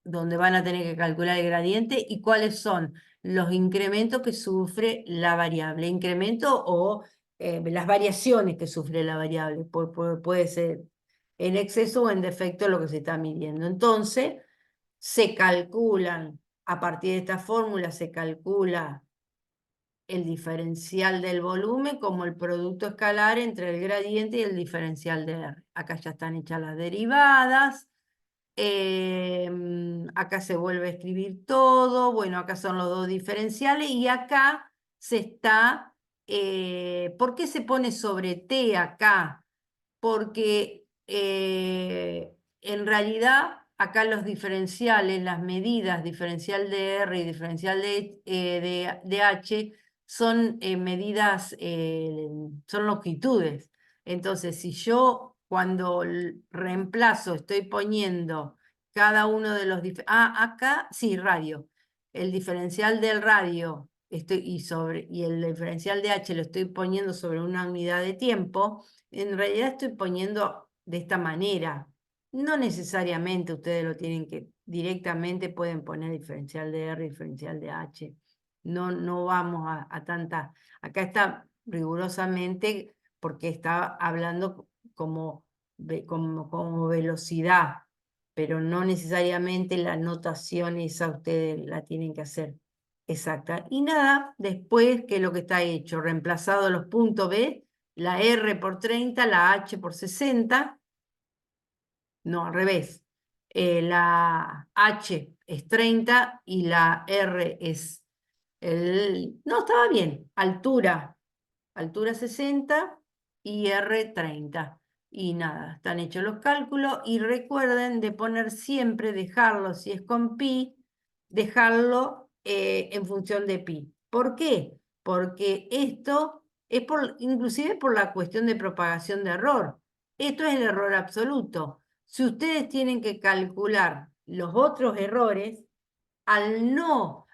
[SPEAKER 1] donde van a tener que calcular el gradiente y cuáles son los incrementos que sufre la variable. Incremento o las variaciones que sufre la variable. Puede ser en exceso o en defecto lo que se está midiendo. Entonces, se calculan, a partir de esta fórmula se calcula el diferencial del volumen como el producto escalar entre el gradiente y el diferencial de R. Acá ya están hechas las derivadas. Acá se vuelve a escribir todo. Bueno, acá son los dos diferenciales y acá se está... ¿por qué se pone sobre T acá? Porque en realidad acá los diferenciales, las medidas, diferencial de R y diferencial de H, son medidas, son longitudes. Entonces, si yo cuando reemplazo estoy poniendo cada uno de los... acá sí, radio. El diferencial del radio y el diferencial de H lo estoy poniendo sobre una unidad de tiempo, en realidad estoy poniendo de esta manera. No necesariamente ustedes lo tienen que, directamente pueden poner diferencial de R, diferencial de H. No, no vamos a tanta, acá está rigurosamente porque está hablando como velocidad, pero no necesariamente la notación esa ustedes la tienen que hacer exacta. Y nada, después que lo que está hecho, reemplazado los puntos B, la R por 30, la H por 60, no, al revés. La H es 30 y la R es no, estaba bien, altura 60 y R 30. Y nada, están hechos los cálculos y recuerden de poner siempre, dejarlo, si es con pi, dejarlo en función de pi. ¿Por qué? Porque esto es inclusive por la cuestión de propagación de error. Esto es el error absoluto. Si ustedes tienen que calcular los otros errores,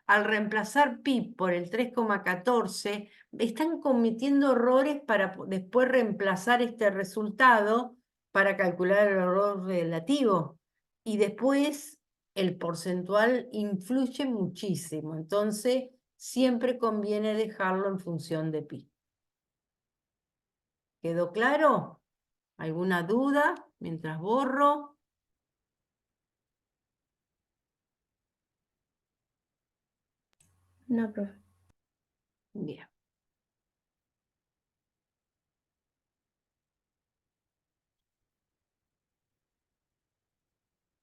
[SPEAKER 1] al reemplazar pi por el 3,14, están cometiendo errores para después reemplazar este resultado para calcular el error relativo. Y después el porcentual influye muchísimo. Entonces, siempre conviene dejarlo en función de pi. ¿Quedó claro? ¿Alguna duda mientras borro?
[SPEAKER 3] No, profe.
[SPEAKER 1] Bien.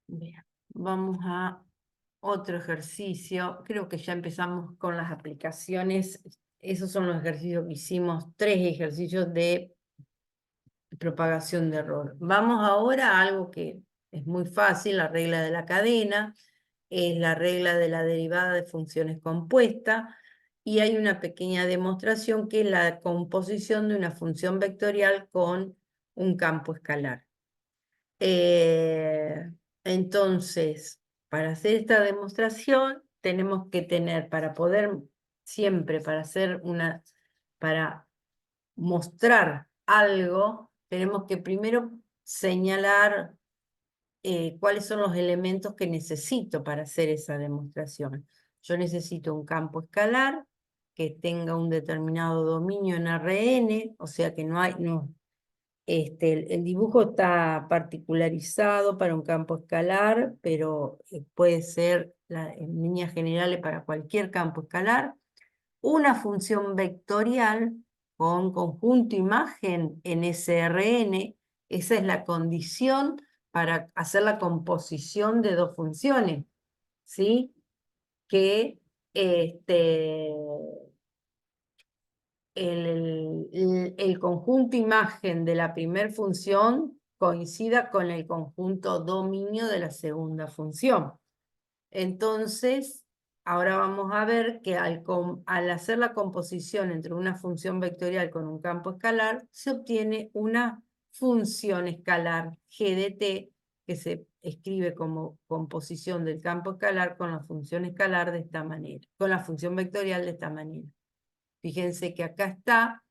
[SPEAKER 1] Bien. Vamos a otro ejercicio. Creo que ya empezamos con las aplicaciones. Esos son los ejercicios que hicimos, 3 ejercicios de propagación de error. Vamos ahora a algo que es muy fácil, la regla de la cadena, es la regla de la derivada de funciones compuestas, y hay una pequeña demostración que es la composición de una función vectorial con un campo escalar. Entonces, para hacer esta demostración, tenemos que tener, para poder siempre, para hacer para mostrar algo, tenemos que primero señalar cuáles son los elementos que necesito para hacer esa demostración. Yo necesito un campo escalar que tenga un determinado dominio en Rn, o sea que no hay, el dibujo está particularizado para un campo escalar, pero puede ser en líneas generales para cualquier campo escalar. Una función vectorial con conjunto imagen en SRN, esa es la condición para hacer la composición de dos funciones, ¿sí? Que el conjunto imagen de la primera función coincida con el conjunto dominio de la segunda función. Entonces, ahora vamos a ver que al hacer la composición entre una función vectorial con un campo escalar, se obtiene una función escalar g de t, que se escribe como composición del campo escalar con la función escalar de esta manera, con la función vectorial de esta manera. Fíjense que acá está,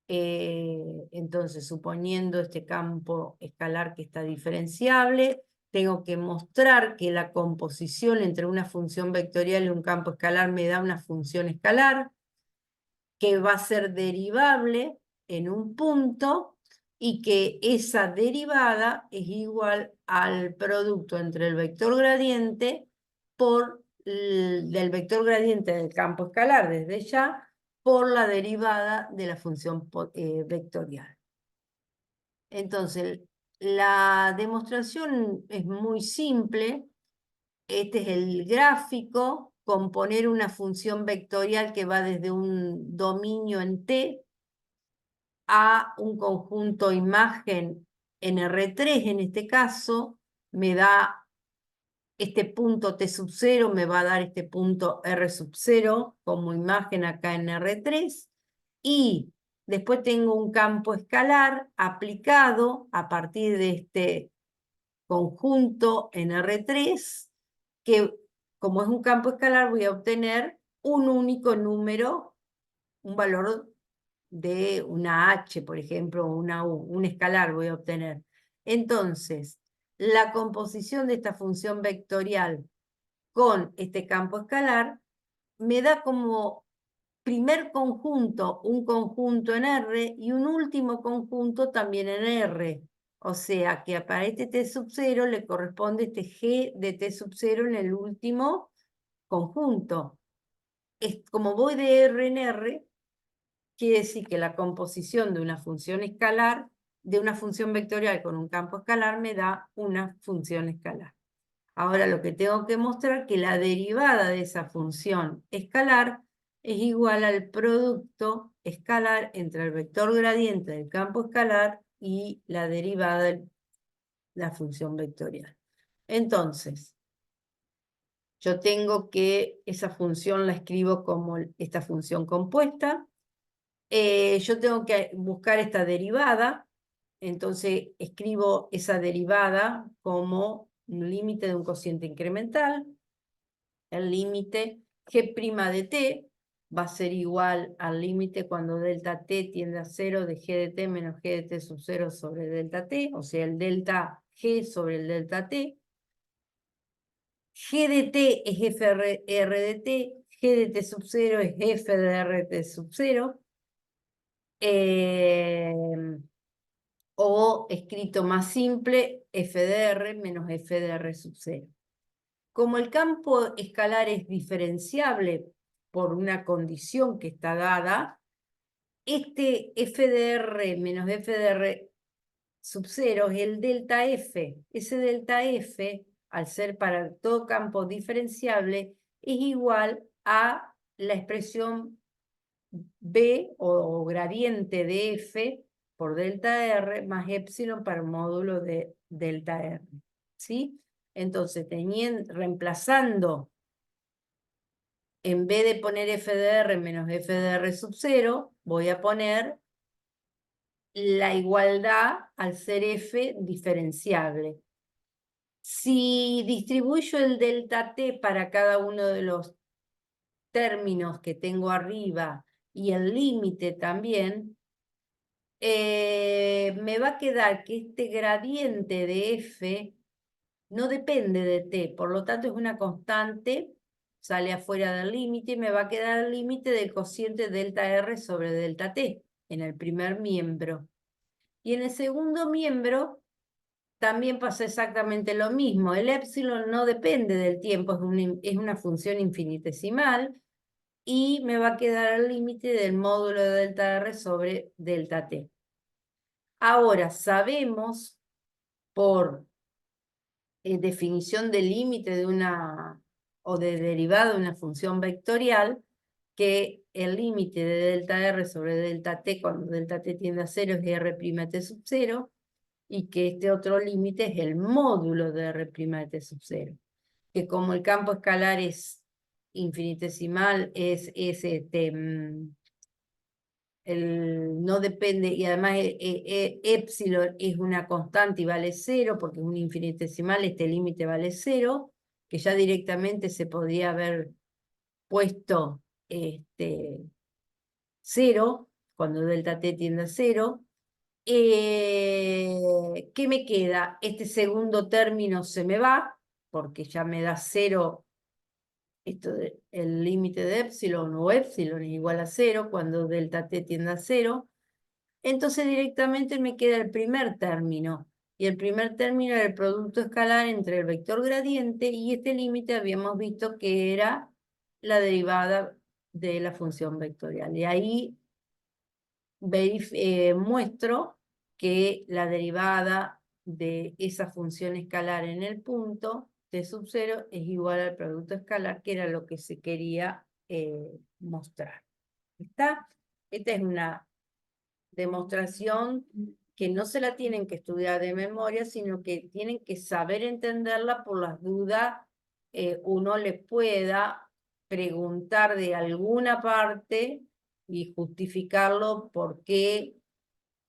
[SPEAKER 1] entonces suponiendo este campo escalar que está diferenciable, tengo que mostrar que la composición entre una función vectorial y un campo escalar me da una función escalar, que va a ser derivable en un punto, y que esa derivada es igual al producto entre el vector gradiente del vector gradiente del campo escalar desde ya, por la derivada de la función vectorial. Entonces, la demostración es muy simple. Este es el gráfico, con poner una función vectorial que va desde un dominio en T a un conjunto imagen en R3, en este caso, me da este punto T sub 0, me va a dar este punto R sub 0 como imagen acá en R3, y después tengo un campo escalar aplicado a partir de este conjunto en R3, que como es un campo escalar voy a obtener un único número, un valor de una H, por ejemplo, una U, un escalar voy a obtener. Entonces, la composición de esta función vectorial con este campo escalar me da como primer conjunto un conjunto en R y un último conjunto también en R. O sea que para este T sub 0 le corresponde este G de T sub 0 en el último conjunto. Como voy de R en R, quiere decir que la composición de una función escalar, de una función vectorial con un campo escalar, me da una función escalar. Ahora lo que tengo que mostrar es que la derivada de esa función escalar es igual al producto escalar entre el vector gradiente del campo escalar y la derivada de la función vectorial. Entonces, yo tengo que esa función la escribo como esta función compuesta. Yo tengo que buscar esta derivada, entonces escribo esa derivada como un límite de un cociente incremental. El límite g' de t va a ser igual al límite cuando delta t tiende a 0 de g de t menos g de t sub 0 sobre delta t, o sea, el delta g sobre el delta t. G de t es f r de t, g de t sub 0 es f de r t sub 0. O escrito más simple, f de r menos f de r sub 0. Como el campo escalar es diferenciable por una condición que está dada, este f de r menos f de r sub 0 es el delta f. Ese delta f, al ser para todo campo diferenciable, es igual a la expresión b o gradiente de f por delta r más epsilon para un módulo de delta r. ¿Sí? Entonces, reemplazando, en vez de poner f de r menos f de r sub 0, voy a poner la igualdad al ser f diferenciable. Si distribuyo el delta t para cada uno de los términos que tengo arriba y el límite también, me va a quedar que este gradiente de f no depende de t, por lo tanto es una constante, sale afuera del límite y me va a quedar el límite del cociente delta r sobre delta t en el primer miembro. Y en el segundo miembro también pasa exactamente lo mismo. El épsilon no depende del tiempo, es una función infinitesimal y me va a quedar el límite del módulo de delta r sobre delta t. Ahora sabemos por definición de límite de una o de derivada de una función vectorial que el límite de delta r sobre delta t cuando delta t tiende a 0 es r' sub 0 y que este otro límite es el módulo de r' sub 0, que como el campo escalar es infinitesimal, no depende, y además épsilon es una constante y vale 0, porque es un infinitesimal, este límite vale 0, que ya directamente se podría haber puesto 0, cuando delta t tiende a 0. ¿Qué me queda? Este segundo término se me va, porque ya me da 0, el límite de épsilon, o épsilon es igual a 0, cuando delta t tiende a 0. Entonces directamente me queda el primer término. Y el primer término era el producto escalar entre el vector gradiente y este límite habíamos visto que era la derivada de la función vectorial. Y ahí muestro que la derivada de esa función escalar en el punto t sub 0 es igual al producto escalar, que era lo que se quería mostrar. ¿Está? Esta es una demostración que no se la tienen que estudiar de memoria, sino que tienen que saber entenderla por las dudas uno le pueda preguntar de alguna parte y justificarlo por qué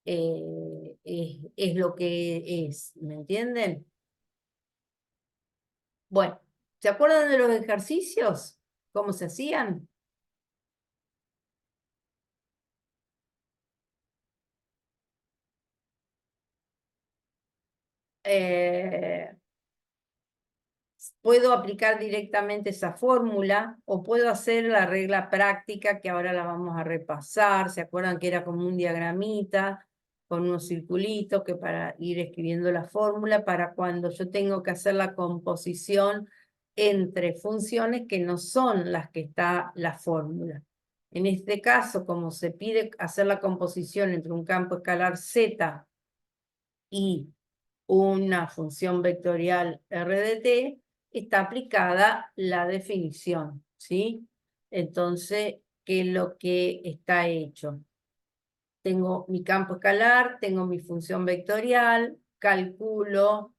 [SPEAKER 1] es lo que es, ¿me entienden? Bueno, ¿se acuerdan de los ejercicios? ¿Cómo se hacían? Puedo aplicar directamente esa fórmula o puedo hacer la regla práctica que ahora la vamos a repasar. ¿Se acuerdan que era como un diagramita con unos circulitos que para ir escribiendo la fórmula para cuando yo tengo que hacer la composición entre funciones que no son las que está la fórmula? En este caso, como se pide hacer la composición entre un campo escalar z y una función vectorial r de t, está aplicada la definición, ¿sí? Entonces, ¿qué es lo que está hecho? Tengo mi campo escalar, tengo mi función vectorial, calculo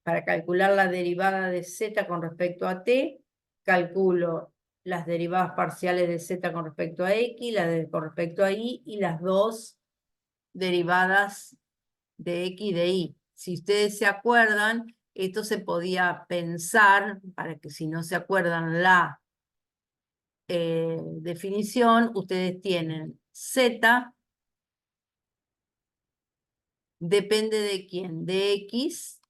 [SPEAKER 1] para calcular la derivada de z con respecto a t, calculo las derivadas parciales de z con respecto a x, con respecto a y las dos derivadas de x y de y. Si ustedes se acuerdan, esto se podía pensar, para que si no se acuerdan la definición, ustedes tienen z, depende de quién, de x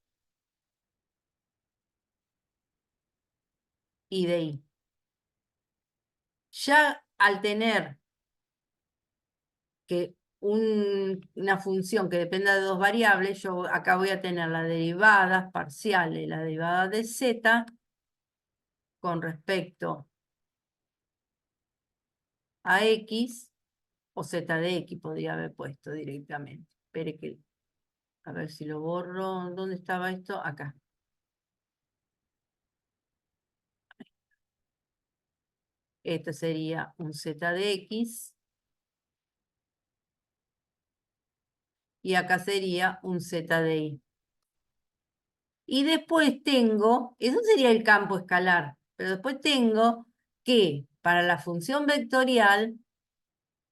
[SPEAKER 1] y de y. Ya al tener que una función que dependa de dos variables, yo acá voy a tener las derivadas parciales, la derivada de z con respecto a x, o z de x podría haber puesto directamente. Espere que, a ver si lo borro. ¿Dónde estaba esto? Acá. Esto sería un z de x. Y acá sería un z de y. Y después tengo, eso sería el campo escalar, pero después tengo que para la función vectorial,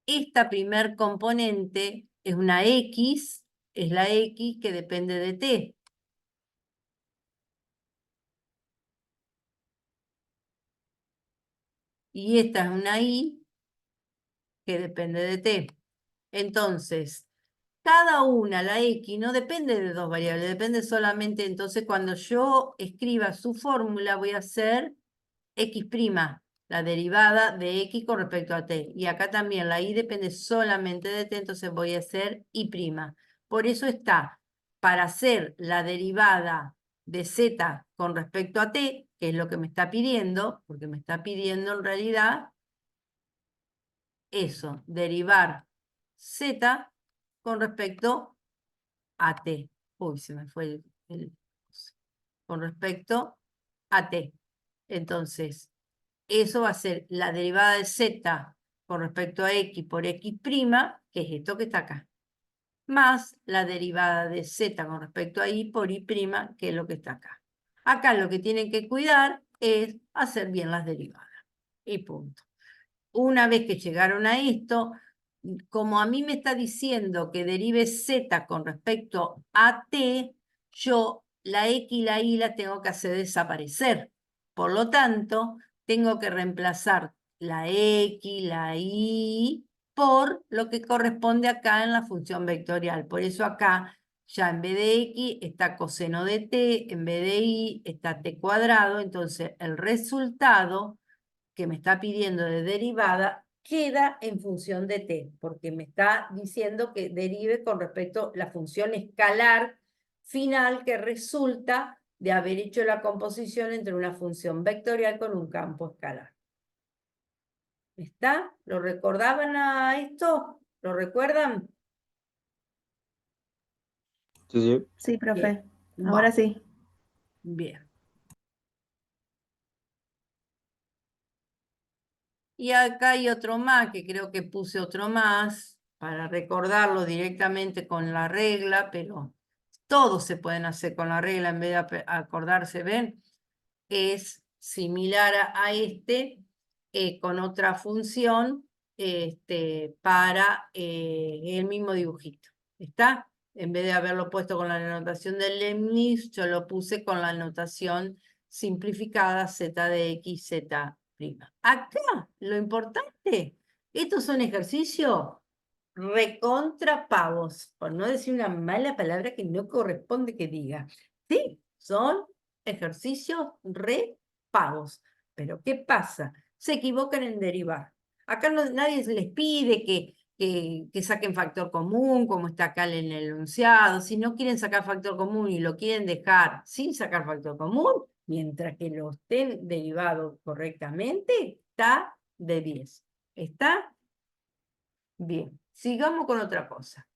[SPEAKER 1] esta primer componente es una x, es la x que depende de t. y esta es una y que depende de t. Entonces, cada una, la x, no depende de dos variables, depende solamente, entonces cuando yo escriba su fórmula voy a hacer x', la derivada de x con respecto a t. Y acá también la y depende solamente de t, entonces voy a hacer y'. Por eso está, para hacer la derivada de z con respecto a t, que es lo que me está pidiendo, porque me está pidiendo en realidad eso, derivar z con respecto a t. Uy, se me fue con respecto a t. Entonces, eso va a ser la derivada de z con respecto a x por x', que es esto que está acá, más la derivada de z con respecto a y por y', que es lo que está acá. Acá lo que tienen que cuidar es hacer bien las derivadas. Y punto. Una vez que llegaron a esto, como a mí me está diciendo que derive z con respecto a t, yo la x y la y la tengo que hacer desaparecer. Por lo tanto, tengo que reemplazar la x, la y, por lo que corresponde acá en la función vectorial. Por eso acá, ya en vez de x está coseno de t, en vez de y está t cuadrado, entonces el resultado que me está pidiendo de derivada queda en función de t, porque me está diciendo que derive con respecto a la función escalar final que resulta de haber hecho la composición entre una función vectorial con un campo escalar. ¿Está? ¿Lo recordaban a esto? ¿Lo recuerdan?
[SPEAKER 2] Sí, sí.
[SPEAKER 3] Sí, profe.
[SPEAKER 1] Bien.
[SPEAKER 3] Ahora
[SPEAKER 1] Va.
[SPEAKER 3] sí.
[SPEAKER 1] Bien. Y acá hay otro más, que creo que puse otro más, para recordarlo directamente con la regla, pero todos se pueden hacer con la regla en vez de acordarse, ¿ven? Es similar a este, con otra función, para el mismo dibujito. ¿Está? En vez de haberlo puesto con la anotación del Leibniz, yo lo puse con la anotación simplificada z de x, z'. Acá, lo importante, estos son ejercicios recontra pavos, por no decir una mala palabra que no corresponde que diga. Sí, son ejercicios re pavos. Pero ¿qué pasa? Se equivocan en derivar. Acá nadie les pide que saquen factor común, como está acá en el enunciado. Si no quieren sacar factor común y lo quieren dejar sin sacar factor común, mientras que lo estén derivado correctamente, está de 10. ¿Está? Bien, sigamos con otra cosa.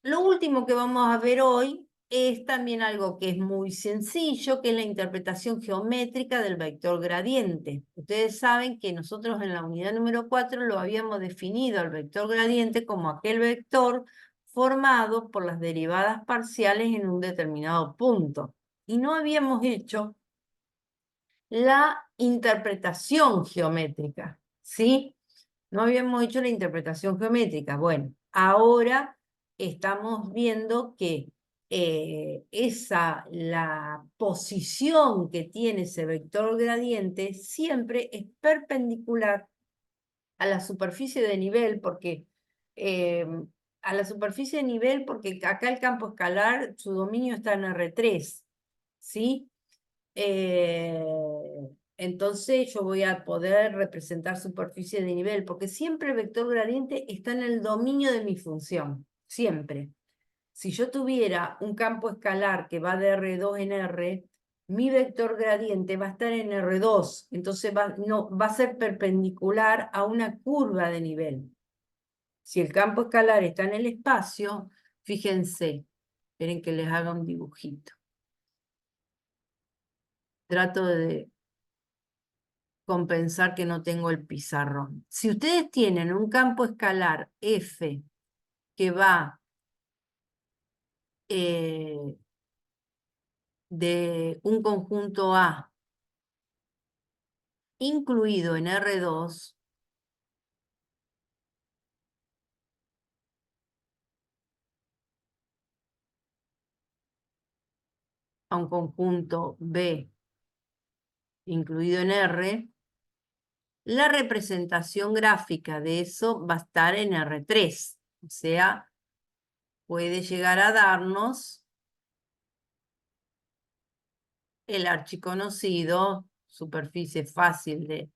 [SPEAKER 1] Lo último que vamos a ver hoy es también algo que es muy sencillo, que es la interpretación geométrica del vector gradiente. Ustedes saben que nosotros en la unidad número 4 lo habíamos definido al vector gradiente como aquel vector formado por las derivadas parciales en un determinado punto. Y no habíamos hecho la interpretación geométrica, ¿sí? No habíamos hecho la interpretación geométrica. Bueno, ahora estamos viendo que la posición que tiene ese vector gradiente siempre es perpendicular a la superficie de nivel, porque a la superficie de nivel, porque acá el campo escalar, su dominio está en R3, ¿sí? Entonces yo voy a poder representar superficie de nivel, porque siempre el vector gradiente está en el dominio de mi función, siempre. Si yo tuviera un campo escalar que va de R2 en R, mi vector gradiente va a estar en R2, entonces no, va a ser perpendicular a una curva de nivel. Si el campo escalar está en el espacio, fíjense, esperen que les haga un dibujito. Trato de compensar que no tengo el pizarrón. Si ustedes tienen un campo escalar F que va de un conjunto A incluido en R2, a un conjunto B incluido en R, La representación gráfica de eso va a estar en R3. O sea, puede llegar a darnos el archiconocido, superficie fácil de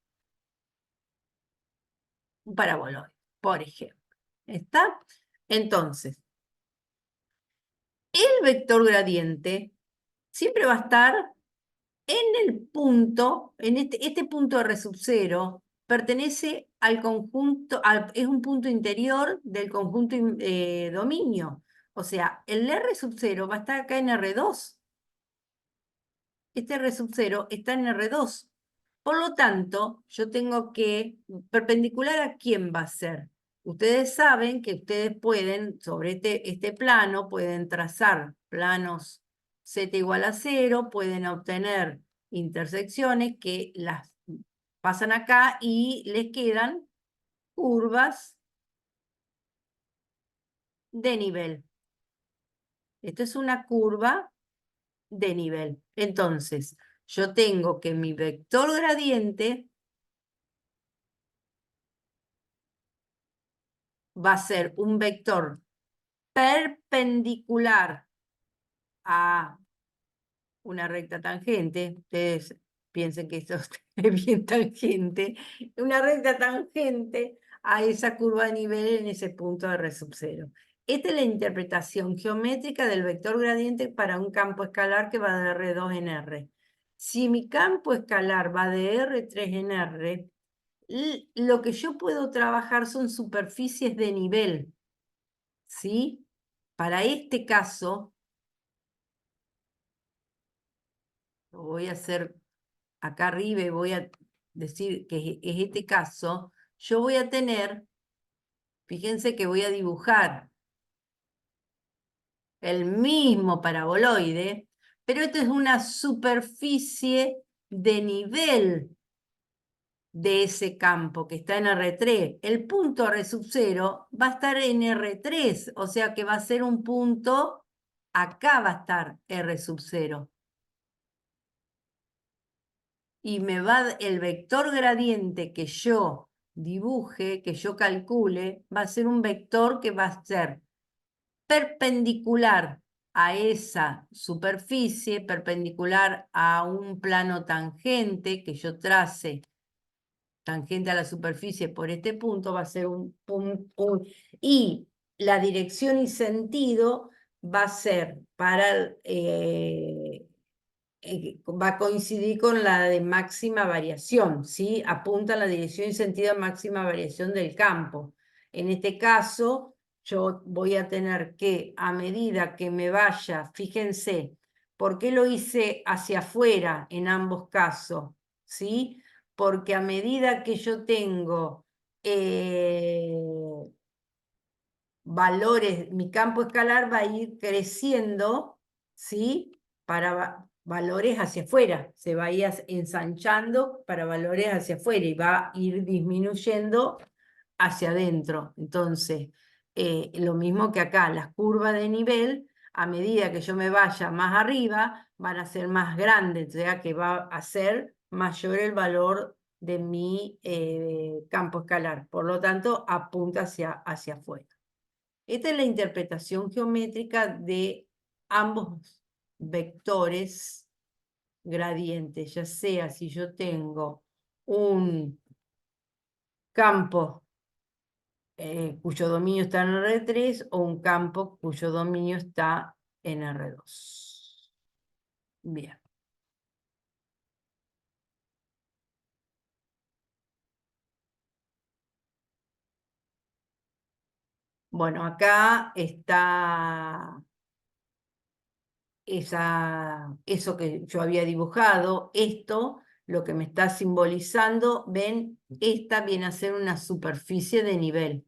[SPEAKER 1] un paraboloide, por ejemplo. ¿Está? Entonces, el vector gradiente siempre va a estar en el punto, en este punto R sub 0, pertenece al conjunto, es un punto interior del conjunto dominio. O sea, el R sub 0 va a estar acá en R2. Este R sub 0 está en R2. Por lo tanto, yo tengo que, perpendicular a quién va a ser. Ustedes saben que ustedes pueden, sobre este plano, pueden trazar planos z igual a 0, pueden obtener intersecciones que las pasan acá y les quedan curvas de nivel. Esto es una curva de nivel. Entonces, yo tengo que mi vector gradiente va a ser un vector perpendicular a una recta tangente. Ustedes piensen que esto es bien tangente. Una recta tangente a esa curva de nivel en ese punto de R sub 0. Esta es la interpretación geométrica del vector gradiente para un campo escalar que va de R2 en R. Si mi campo escalar va de R3 en R, lo que yo puedo trabajar son superficies de nivel. ¿Sí? Para este caso, lo voy a hacer acá arriba y voy a decir que es este caso, yo voy a tener, fíjense que voy a dibujar el mismo paraboloide, pero esto es una superficie de nivel de ese campo que está en R3. El punto R sub 0 va a estar en R3, o sea que va a ser un punto, acá va a estar R sub 0. Y me va el vector gradiente que yo dibuje, que yo calcule, va a ser un vector que va a ser perpendicular a esa superficie, perpendicular a un plano tangente que yo trace tangente a la superficie por este punto, va a ser un punto, y la dirección y sentido va a ser para va a coincidir con la de máxima variación, ¿sí? Apunta a la dirección y sentido de máxima variación del campo. En este caso, yo voy a tener que, a medida que me vaya, fíjense, ¿por qué lo hice hacia afuera en ambos casos? ¿Sí? Porque a medida que yo tengo valores, mi campo escalar va a ir creciendo, ¿sí? Para valores hacia afuera, se va a ir ensanchando para valores hacia afuera y va a ir disminuyendo hacia adentro. Entonces, lo mismo que acá, las curvas de nivel, a medida que yo me vaya más arriba, van a ser más grandes, o sea que va a ser mayor el valor de mi campo escalar. Por lo tanto, apunta hacia afuera. Esta es la interpretación geométrica de ambos vectores gradientes, ya sea si yo tengo un campo cuyo dominio está en R3 o un campo cuyo dominio está en R2. Bien. Bueno, acá está eso que yo había dibujado, esto, lo que me está simbolizando, ven, esta viene a ser una superficie de nivel.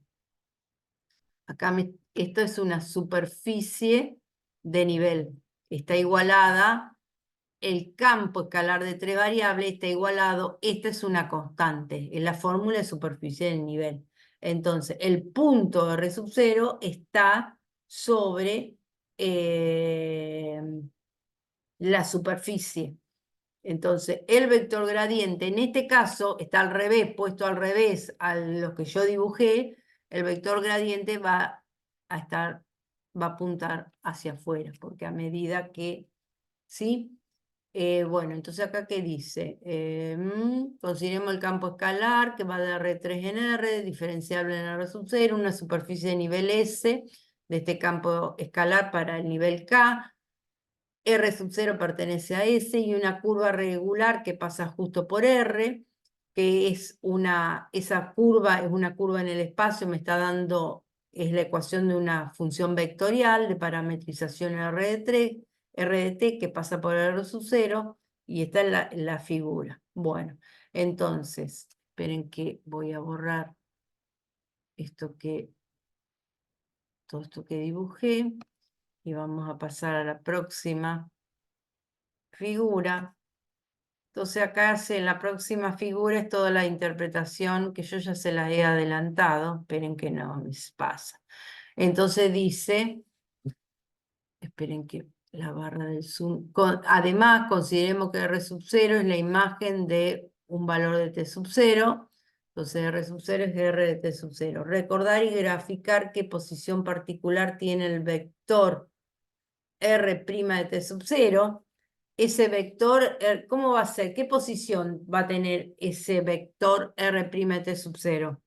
[SPEAKER 1] Acá esto es una superficie de nivel. Está igualada, el campo escalar de 3 variables está igualado, esta es una constante, es la fórmula de superficie de nivel. Entonces, el punto R sub 0 está sobre la superficie. Entonces, el vector gradiente, en este caso, está al revés, puesto al revés a lo que yo dibujé, el vector gradiente va a apuntar hacia afuera, porque a medida que, ¿sí? Bueno, entonces acá, ¿qué dice? Consideremos el campo escalar, que va de R3 en R, diferenciable en R sub 0, una superficie de nivel S, de este campo escalar para el nivel K, R sub 0 pertenece a S, y una curva regular que pasa justo por R, que es esa curva es una curva en el espacio, me está dando, es la ecuación de una función vectorial de parametrización R de t que pasa por R sub 0, y está en la figura. Bueno, entonces, esperen que voy a borrar todo esto que dibujé, y vamos a pasar a la próxima figura. Entonces acá en la próxima figura es toda la interpretación que yo ya se las he adelantado. Esperen que no me pasa. Entonces dice, esperen que la barra del zoom. Además, consideremos que R sub 0 es la imagen de un valor de T sub 0. Entonces R sub 0 es R de T sub 0. Recordar y graficar qué posición particular tiene el vector R' de T sub 0. Ese vector, ¿cómo va a ser? ¿Qué posición va a tener ese vector R' de T sub 0?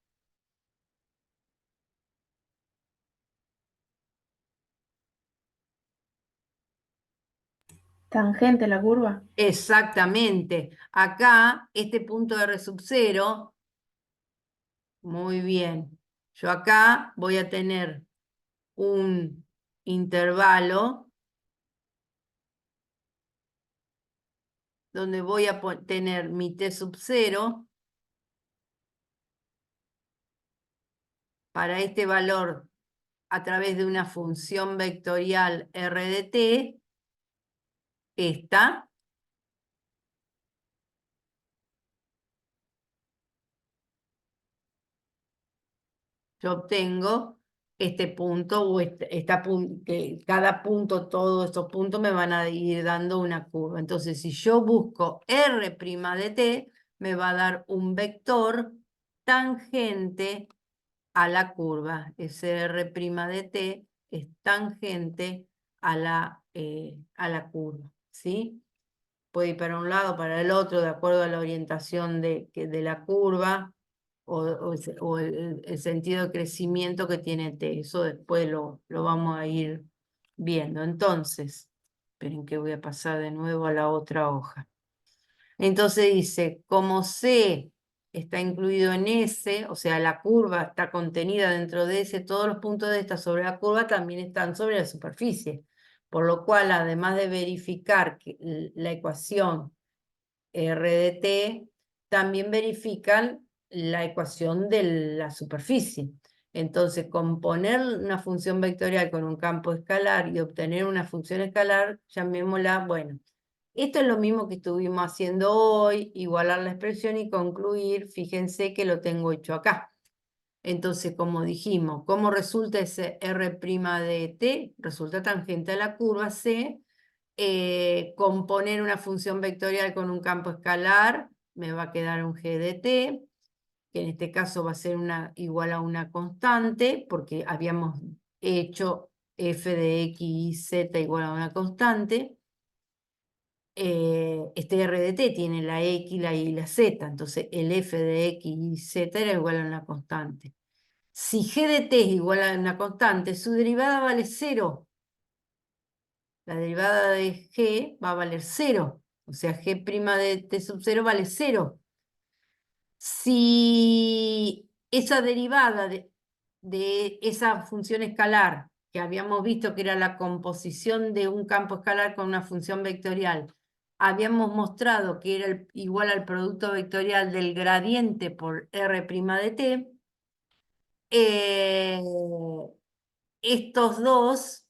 [SPEAKER 3] Tangente la curva.
[SPEAKER 1] Exactamente. Acá, este punto R sub 0, muy bien. Yo acá voy a tener un intervalo donde voy a tener mi T sub 0 para este valor a través de una función vectorial R de t, esta, yo obtengo este punto, o que cada punto, todos estos puntos me van a ir dando una curva. Entonces, si yo busco R' de t, me va a dar un vector tangente a la curva. Ese R' de t es tangente a la curva, ¿sí? Puede ir para un lado, para el otro, de acuerdo a la orientación de la curva o el sentido de crecimiento que tiene T. Eso después lo vamos a ir viendo. Entonces, esperen que voy a pasar de nuevo a la otra hoja. Entonces dice, como C está incluido en S, o sea, la curva está contenida dentro de S, todos los puntos de esta sobre la curva también están sobre la superficie. Por lo cual, además de verificar que la ecuación R de t, también verifican la ecuación de la superficie. Entonces, componer una función vectorial con un campo escalar y obtener una función escalar, llamémosla, bueno, esto es lo mismo que estuvimos haciendo hoy, igualar la expresión y concluir. Fíjense que lo tengo hecho acá. Entonces, como dijimos, ¿cómo resulta ese R' de t? Resulta tangente a la curva C. Componer una función vectorial con un campo escalar, me va a quedar un g de t, que en este caso va a ser igual a una constante, porque habíamos hecho f de x y z igual a una constante. Este R de t tiene la x, la y y la z, entonces el f de x y z era igual a una constante. Si g de t es igual a una constante, su derivada vale 0. La derivada de g va a valer 0. O sea, g' de t sub 0 vale 0. Si esa derivada de esa función escalar, que habíamos visto que era la composición de un campo escalar con una función vectorial, habíamos mostrado que era igual al producto vectorial del gradiente por R' de t, estos dos,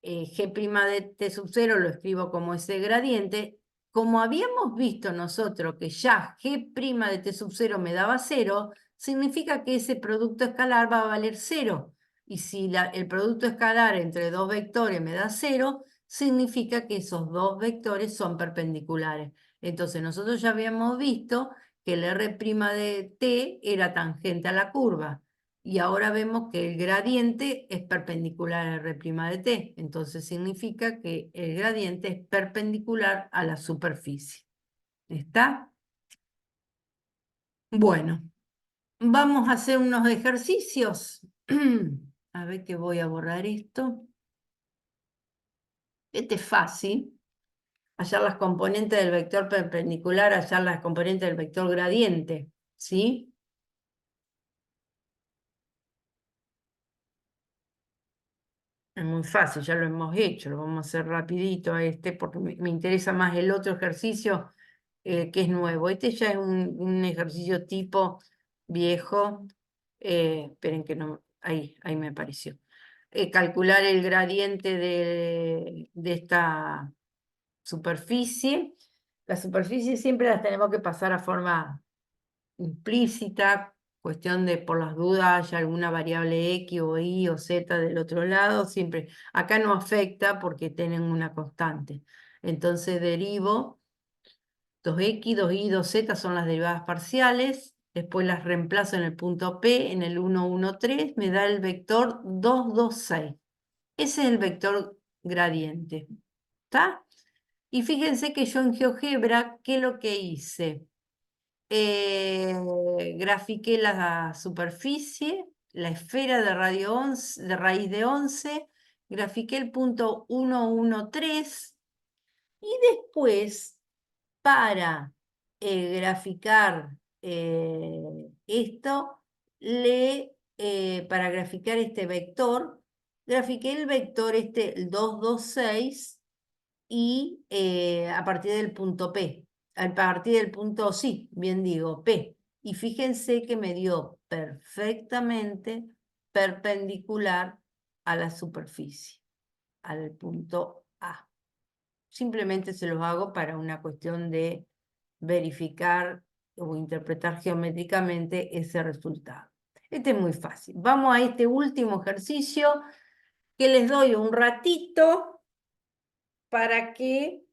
[SPEAKER 1] g' de t sub 0 lo escribo como ese gradiente. Como habíamos visto nosotros que ya g' de t sub 0 me daba 0, significa que ese producto escalar va a valer 0. Y si el producto escalar entre dos vectores me da 0, significa que esos dos vectores son perpendiculares. Entonces nosotros ya habíamos visto que el R' de t era tangente a la curva. Y ahora vemos que el gradiente es perpendicular a R' de t. Entonces significa que el gradiente es perpendicular a la superficie. ¿Está? Bueno, vamos a hacer unos ejercicios. A ver que voy a borrar esto. Este es fácil. Hallar las componentes del vector perpendicular, hallar las componentes del vector gradiente. ¿Sí? Es muy fácil, ya lo hemos hecho. Lo vamos a hacer rapidito a este porque me interesa más el otro ejercicio que es nuevo. Este ya es un ejercicio tipo viejo. Esperen que no... Ahí me apareció. Calcular el gradiente de esta superficie. Las superficies siempre las tenemos que pasar a forma implícita, cuestión de por las dudas haya alguna variable X o Y o Z del otro lado, siempre. Acá no afecta porque tienen una constante. Entonces derivo 2X, 2Y, 2Z son las derivadas parciales. Después las reemplazo en el punto P, en el 1, 1, 3, me da el vector 2, 2, 6. Ese es el vector gradiente. ¿Está? Y fíjense que yo en GeoGebra, ¿qué es lo que hice? Grafiqué la superficie, la esfera de, de raíz de 11, grafiqué el punto 1, 1, 3, y después, para graficar esto, para graficar este vector, grafiqué el vector el 2, 2, 6, y a partir del punto P, a partir del punto, sí, bien digo, P. Y fíjense que me dio perfectamente perpendicular a la superficie, al punto A. Simplemente se los hago para una cuestión de verificar o interpretar geométricamente ese resultado. Este es muy fácil. Vamos a este último ejercicio que les doy un ratito para que,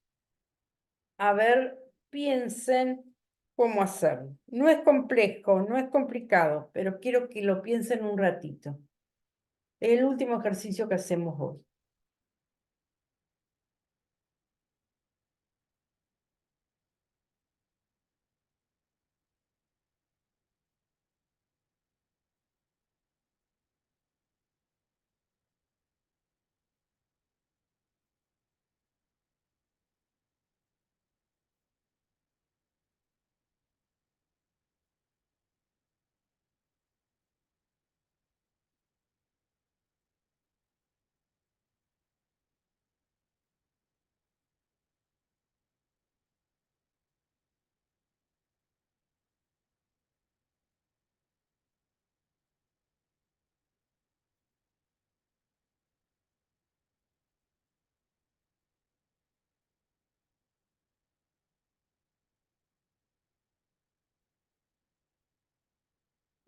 [SPEAKER 1] a ver, piensen cómo hacerlo. No es complejo, no es complicado, pero quiero que lo piensen un ratito. Es el último ejercicio que hacemos hoy.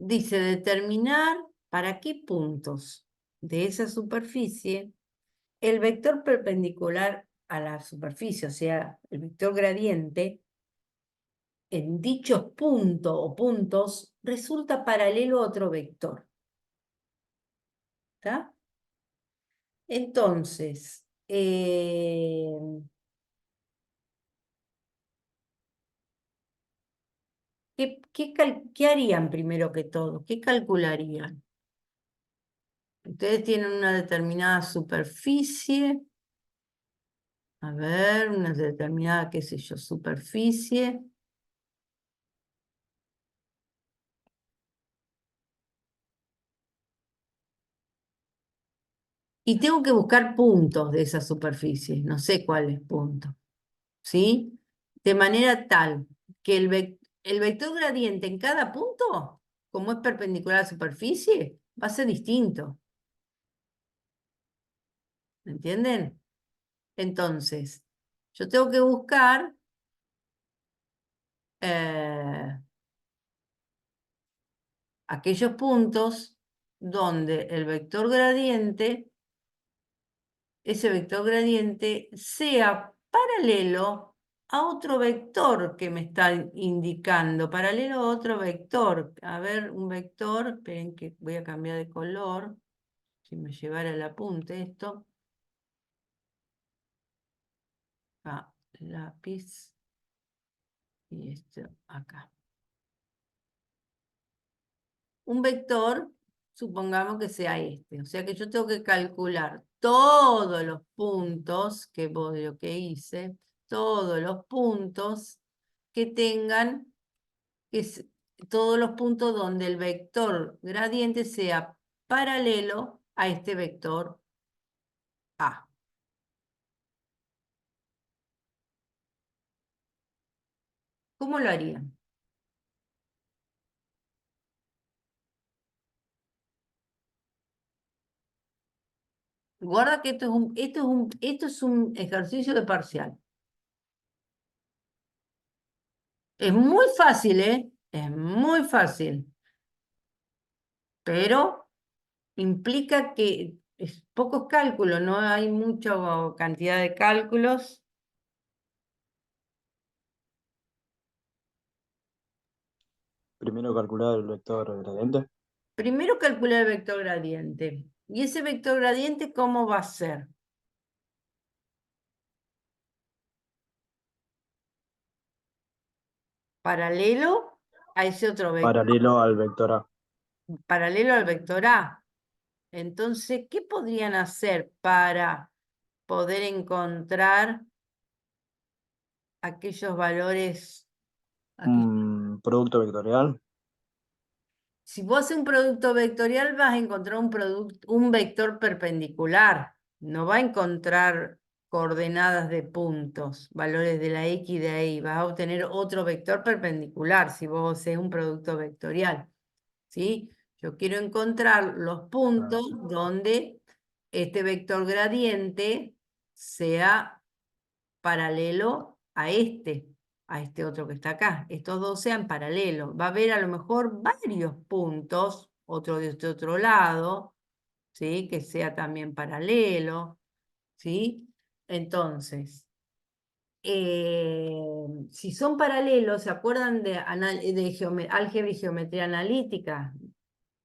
[SPEAKER 1] Dice determinar para qué puntos de esa superficie el vector perpendicular a la superficie, o sea, el vector gradiente, en dichos puntos o puntos resulta paralelo a otro vector. ¿Está? Entonces, ¿qué harían primero que todo? ¿Qué calcularían? Ustedes tienen una determinada superficie, a ver, una determinada, qué sé yo, superficie. Y tengo que buscar puntos de esa superficie, no sé cuáles puntos, ¿sí? De manera tal que el vector gradiente en cada punto, como es perpendicular a la superficie, va a ser distinto. ¿Me entienden? Entonces, yo tengo que buscar aquellos puntos donde el vector gradiente ese vector gradiente sea paralelo a otro vector que me está indicando, paralelo a otro vector. A ver, un vector, esperen que voy a cambiar de color, si me llevara el apunte esto. Lápiz, y esto acá. Un vector, supongamos que sea este, o sea que yo tengo que calcular todos los puntos, que vos lo que hice, todos los puntos que tengan, todos los puntos donde el vector gradiente sea paralelo a este vector A. ¿Cómo lo harían? Guarda que esto es un ejercicio de parcial. Es muy fácil, ¿eh? Es muy fácil. Pero implica que es pocos cálculos, no hay mucha cantidad de cálculos.
[SPEAKER 2] Primero calcular el vector gradiente.
[SPEAKER 1] Primero calcular el vector gradiente. ¿Y ese vector gradiente cómo va a ser? Paralelo a ese otro vector.
[SPEAKER 2] Paralelo al vector A.
[SPEAKER 1] Paralelo al vector A. Entonces, ¿qué podrían hacer para poder encontrar aquellos valores?
[SPEAKER 2] Un producto vectorial.
[SPEAKER 1] Si vos haces un producto vectorial, vas a encontrar un vector perpendicular. No va a encontrar coordenadas de puntos, valores de la X y de Y. Vas a obtener otro vector perpendicular si vos haces un producto vectorial. ¿Sí? Yo quiero encontrar los puntos donde este vector gradiente sea paralelo a este otro que está acá. Estos dos sean paralelos. Va a haber a lo mejor varios puntos, otro de este otro lado, ¿sí? Que sea también paralelo, ¿sí? Entonces, si son paralelos, ¿se acuerdan de álgebra y geometría analítica?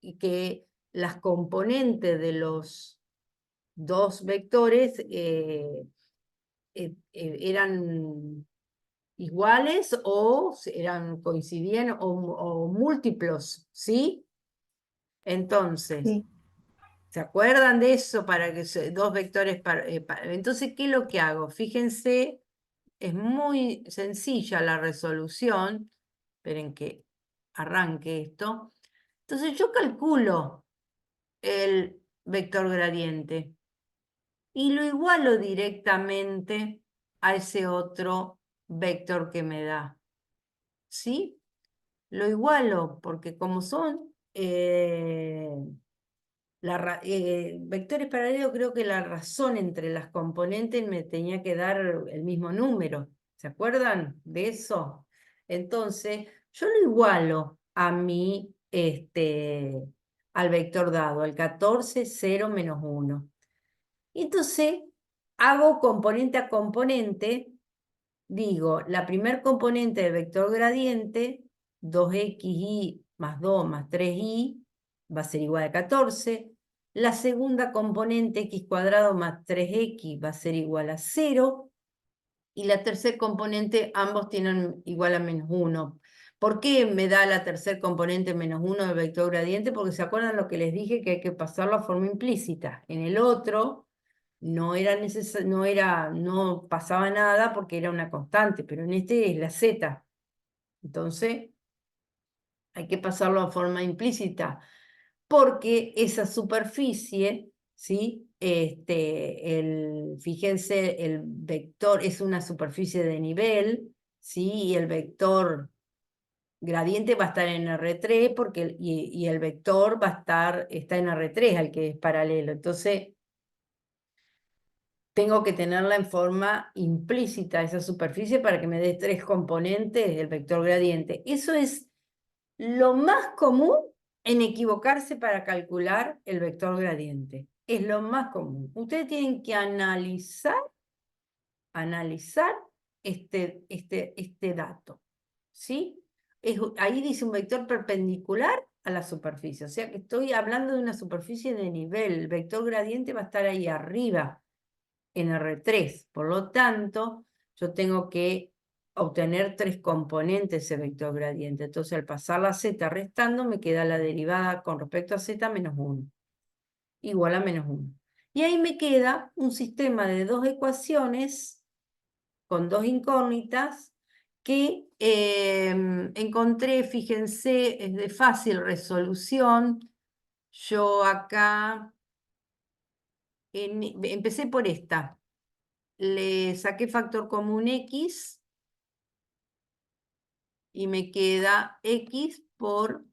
[SPEAKER 1] Y que las componentes de los dos vectores eran iguales o coincidían o múltiplos, ¿sí? Entonces,
[SPEAKER 3] Sí.
[SPEAKER 1] ¿se acuerdan de eso para que dos vectores? Entonces, ¿qué es lo que hago? Fíjense, es muy sencilla la resolución. Esperen que arranque esto. Entonces, yo calculo el vector gradiente y lo igualo directamente a ese otro vector que me da. ¿Sí? Lo igualo, porque como son vectores paralelos, creo que la razón entre las componentes me tenía que dar el mismo número. ¿Se acuerdan de eso? Entonces, yo lo igualo a al vector dado, al 14, 0, menos 1. Entonces, hago componente a componente. Digo, la primer componente del vector gradiente, 2xy más 2 más 3y, va a ser igual a 14. La segunda componente, x cuadrado más 3x, va a ser igual a 0. Y la tercera componente, ambos tienen igual a menos 1. ¿Por qué me da la tercera componente menos 1 del vector gradiente? Porque se acuerdan lo que les dije, que hay que pasarlo a forma implícita. En el otro no pasaba nada porque era una constante, pero en este es la z. Entonces, hay que pasarlo a forma implícita, porque esa superficie, ¿sí? Fíjense, el vector es una superficie de nivel, ¿sí? Y el vector gradiente va a estar en R3 y el vector está en R3 al que es paralelo. Entonces, tengo que tenerla en forma implícita esa superficie para que me dé 3 componentes del vector gradiente. Eso es lo más común en equivocarse para calcular el vector gradiente. es lo más común. Ustedes tienen que analizar este dato, ¿sí? Ahí dice un vector perpendicular a la superficie, o sea que estoy hablando de una superficie de nivel, el vector gradiente va a estar ahí arriba, en R3, por lo tanto, yo tengo que obtener 3 componentes ese vector gradiente, entonces al pasar la z restando, me queda la derivada con respecto a z menos 1, igual a menos 1. Y ahí me queda un sistema de 2 ecuaciones con 2 incógnitas que encontré, fíjense, es de fácil resolución. Yo acá empecé por esta. Le saqué factor común x y me queda x por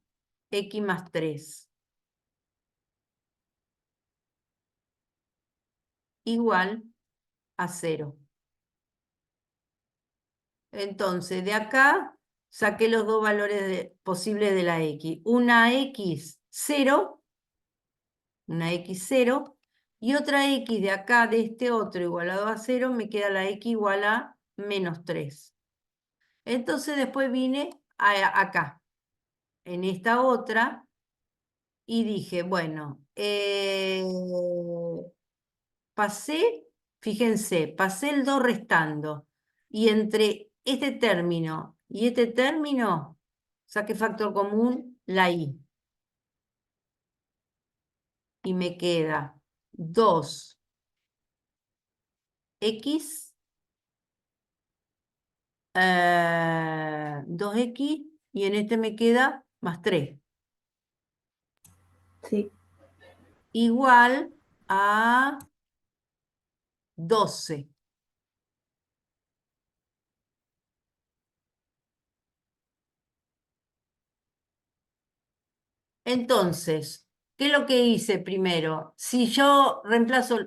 [SPEAKER 1] x más 3 igual a 0. Entonces, de acá saqué los dos valores posibles de la x. Una x 0, y otra x de acá, de este otro igualado a 0, me queda la x igual a menos 3. Entonces después vine acá, en esta otra, y dije, bueno, fíjense, pasé el 2 restando, y entre este término y este término, saqué factor común, la y. Y me queda 2x, y en este me queda más 3,
[SPEAKER 3] Sí,
[SPEAKER 1] igual a 12. Entonces, ¿qué es lo que hice primero? Si yo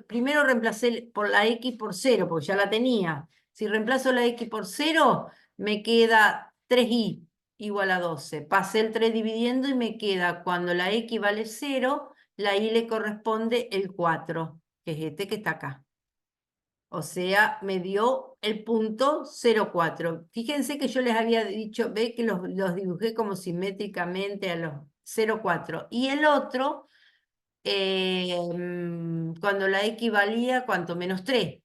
[SPEAKER 1] primero reemplacé por la x por 0, porque ya la tenía. Si reemplazo la x por 0, me queda 3y igual a 12. Pasé el 3 dividiendo y me queda, cuando la x vale 0, la y le corresponde el 4, que es este que está acá. O sea, me dio el punto 0,4. Fíjense que yo les había dicho, ve que los dibujé como simétricamente a los 0,4. Y el otro, cuando la x valía, ¿cuánto? Menos 3.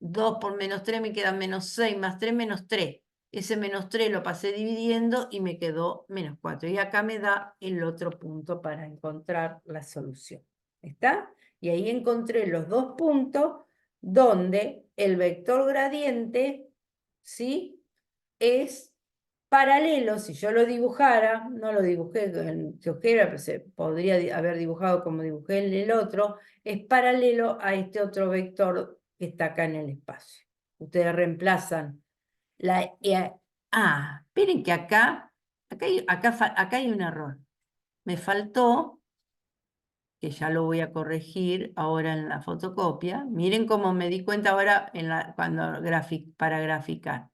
[SPEAKER 1] 2 por menos 3 me queda menos 6, más 3, menos 3. Ese menos 3 lo pasé dividiendo y me quedó menos 4. Y acá me da el otro punto para encontrar la solución. ¿Está? Y ahí encontré los dos puntos donde el vector gradiente, ¿sí?, es paralelo. Si yo lo dibujara, no lo dibujé en GeoGebra, pero se podría haber dibujado como dibujé en el otro, es paralelo a este otro vector que está acá en el espacio. Ustedes reemplazan la... esperen que acá hay un error. Me faltó, que ya lo voy a corregir ahora en la fotocopia. Miren cómo me di cuenta ahora para graficar.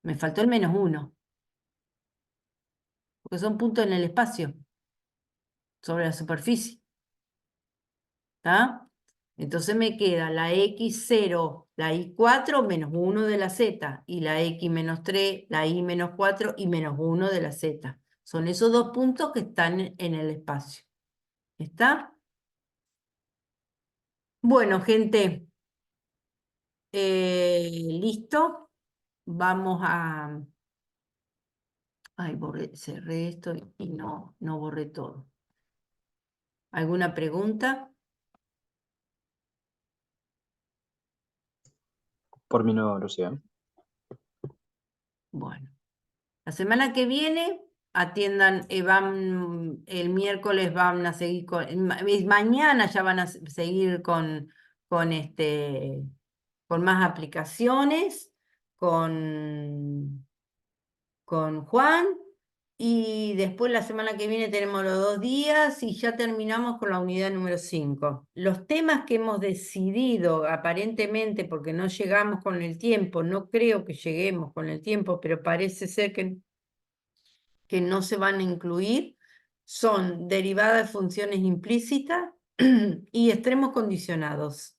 [SPEAKER 1] Me faltó el menos 1, porque son puntos en el espacio, sobre la superficie. ¿Está? Entonces me queda la x0, la y4 menos 1 de la z, y la x menos 3, la y menos 4 y menos 1 de la z. Son esos dos puntos que están en el espacio. ¿Está? Bueno, gente, listo. Vamos a... Ay, cerré esto y no borré todo. ¿Alguna pregunta?
[SPEAKER 2] Por mí no, Lucía.
[SPEAKER 1] Bueno. La semana que viene atiendan, el miércoles van a seguir mañana ya van a seguir con más aplicaciones, con Juan, y después la semana que viene tenemos los 2 días y ya terminamos con la unidad número 5. Los temas que hemos decidido, aparentemente, porque no llegamos con el tiempo, no creo que lleguemos con el tiempo, pero parece ser que no se van a incluir, son derivada de funciones implícitas, y extremos condicionados,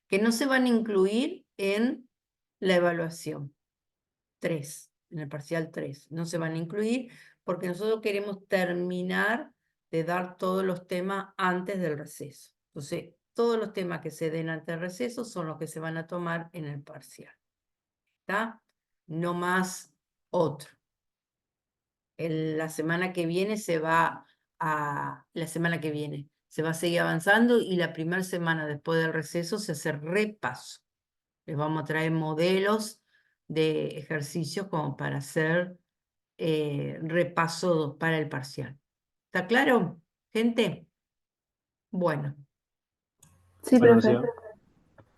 [SPEAKER 1] que no se van a incluir en la evaluación 3, en el parcial 3. No se van a incluir porque nosotros queremos terminar de dar todos los temas antes del receso. Entonces, todos los temas que se den antes del receso son los que se van a tomar en el parcial. ¿Está? No más otro. La semana que viene la semana que viene se va a seguir avanzando y la primera semana después del receso se hace repaso. Les vamos a traer modelos de ejercicios como para hacer repaso para el parcial. ¿Está claro, gente? Bueno,
[SPEAKER 3] Sí,
[SPEAKER 2] Bueno,
[SPEAKER 3] profe.
[SPEAKER 2] Lucía.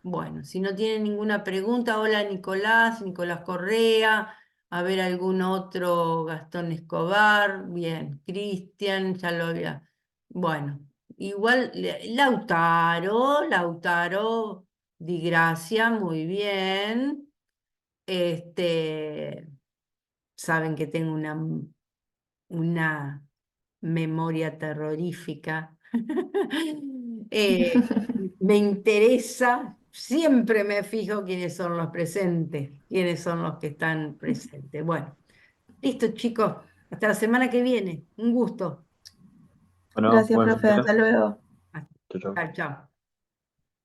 [SPEAKER 1] bueno, si no tienen ninguna pregunta, hola Nicolás, Nicolás Correa, a ver algún otro, Gastón Escobar, bien, Cristian, ya lo había. Bueno, igual Lautaro, Di Gracia, muy bien. Saben que tengo una memoria terrorífica. Eh, Me interesa, siempre me fijo quiénes son los presentes, quiénes son los que están presentes. Bueno, listo, chicos. Hasta la semana que viene. Un gusto.
[SPEAKER 2] Bueno,
[SPEAKER 3] Gracias,
[SPEAKER 2] buen fin
[SPEAKER 3] profe.
[SPEAKER 2] de.
[SPEAKER 3] Hasta luego.
[SPEAKER 2] Chau, chau.
[SPEAKER 1] Chao, chao.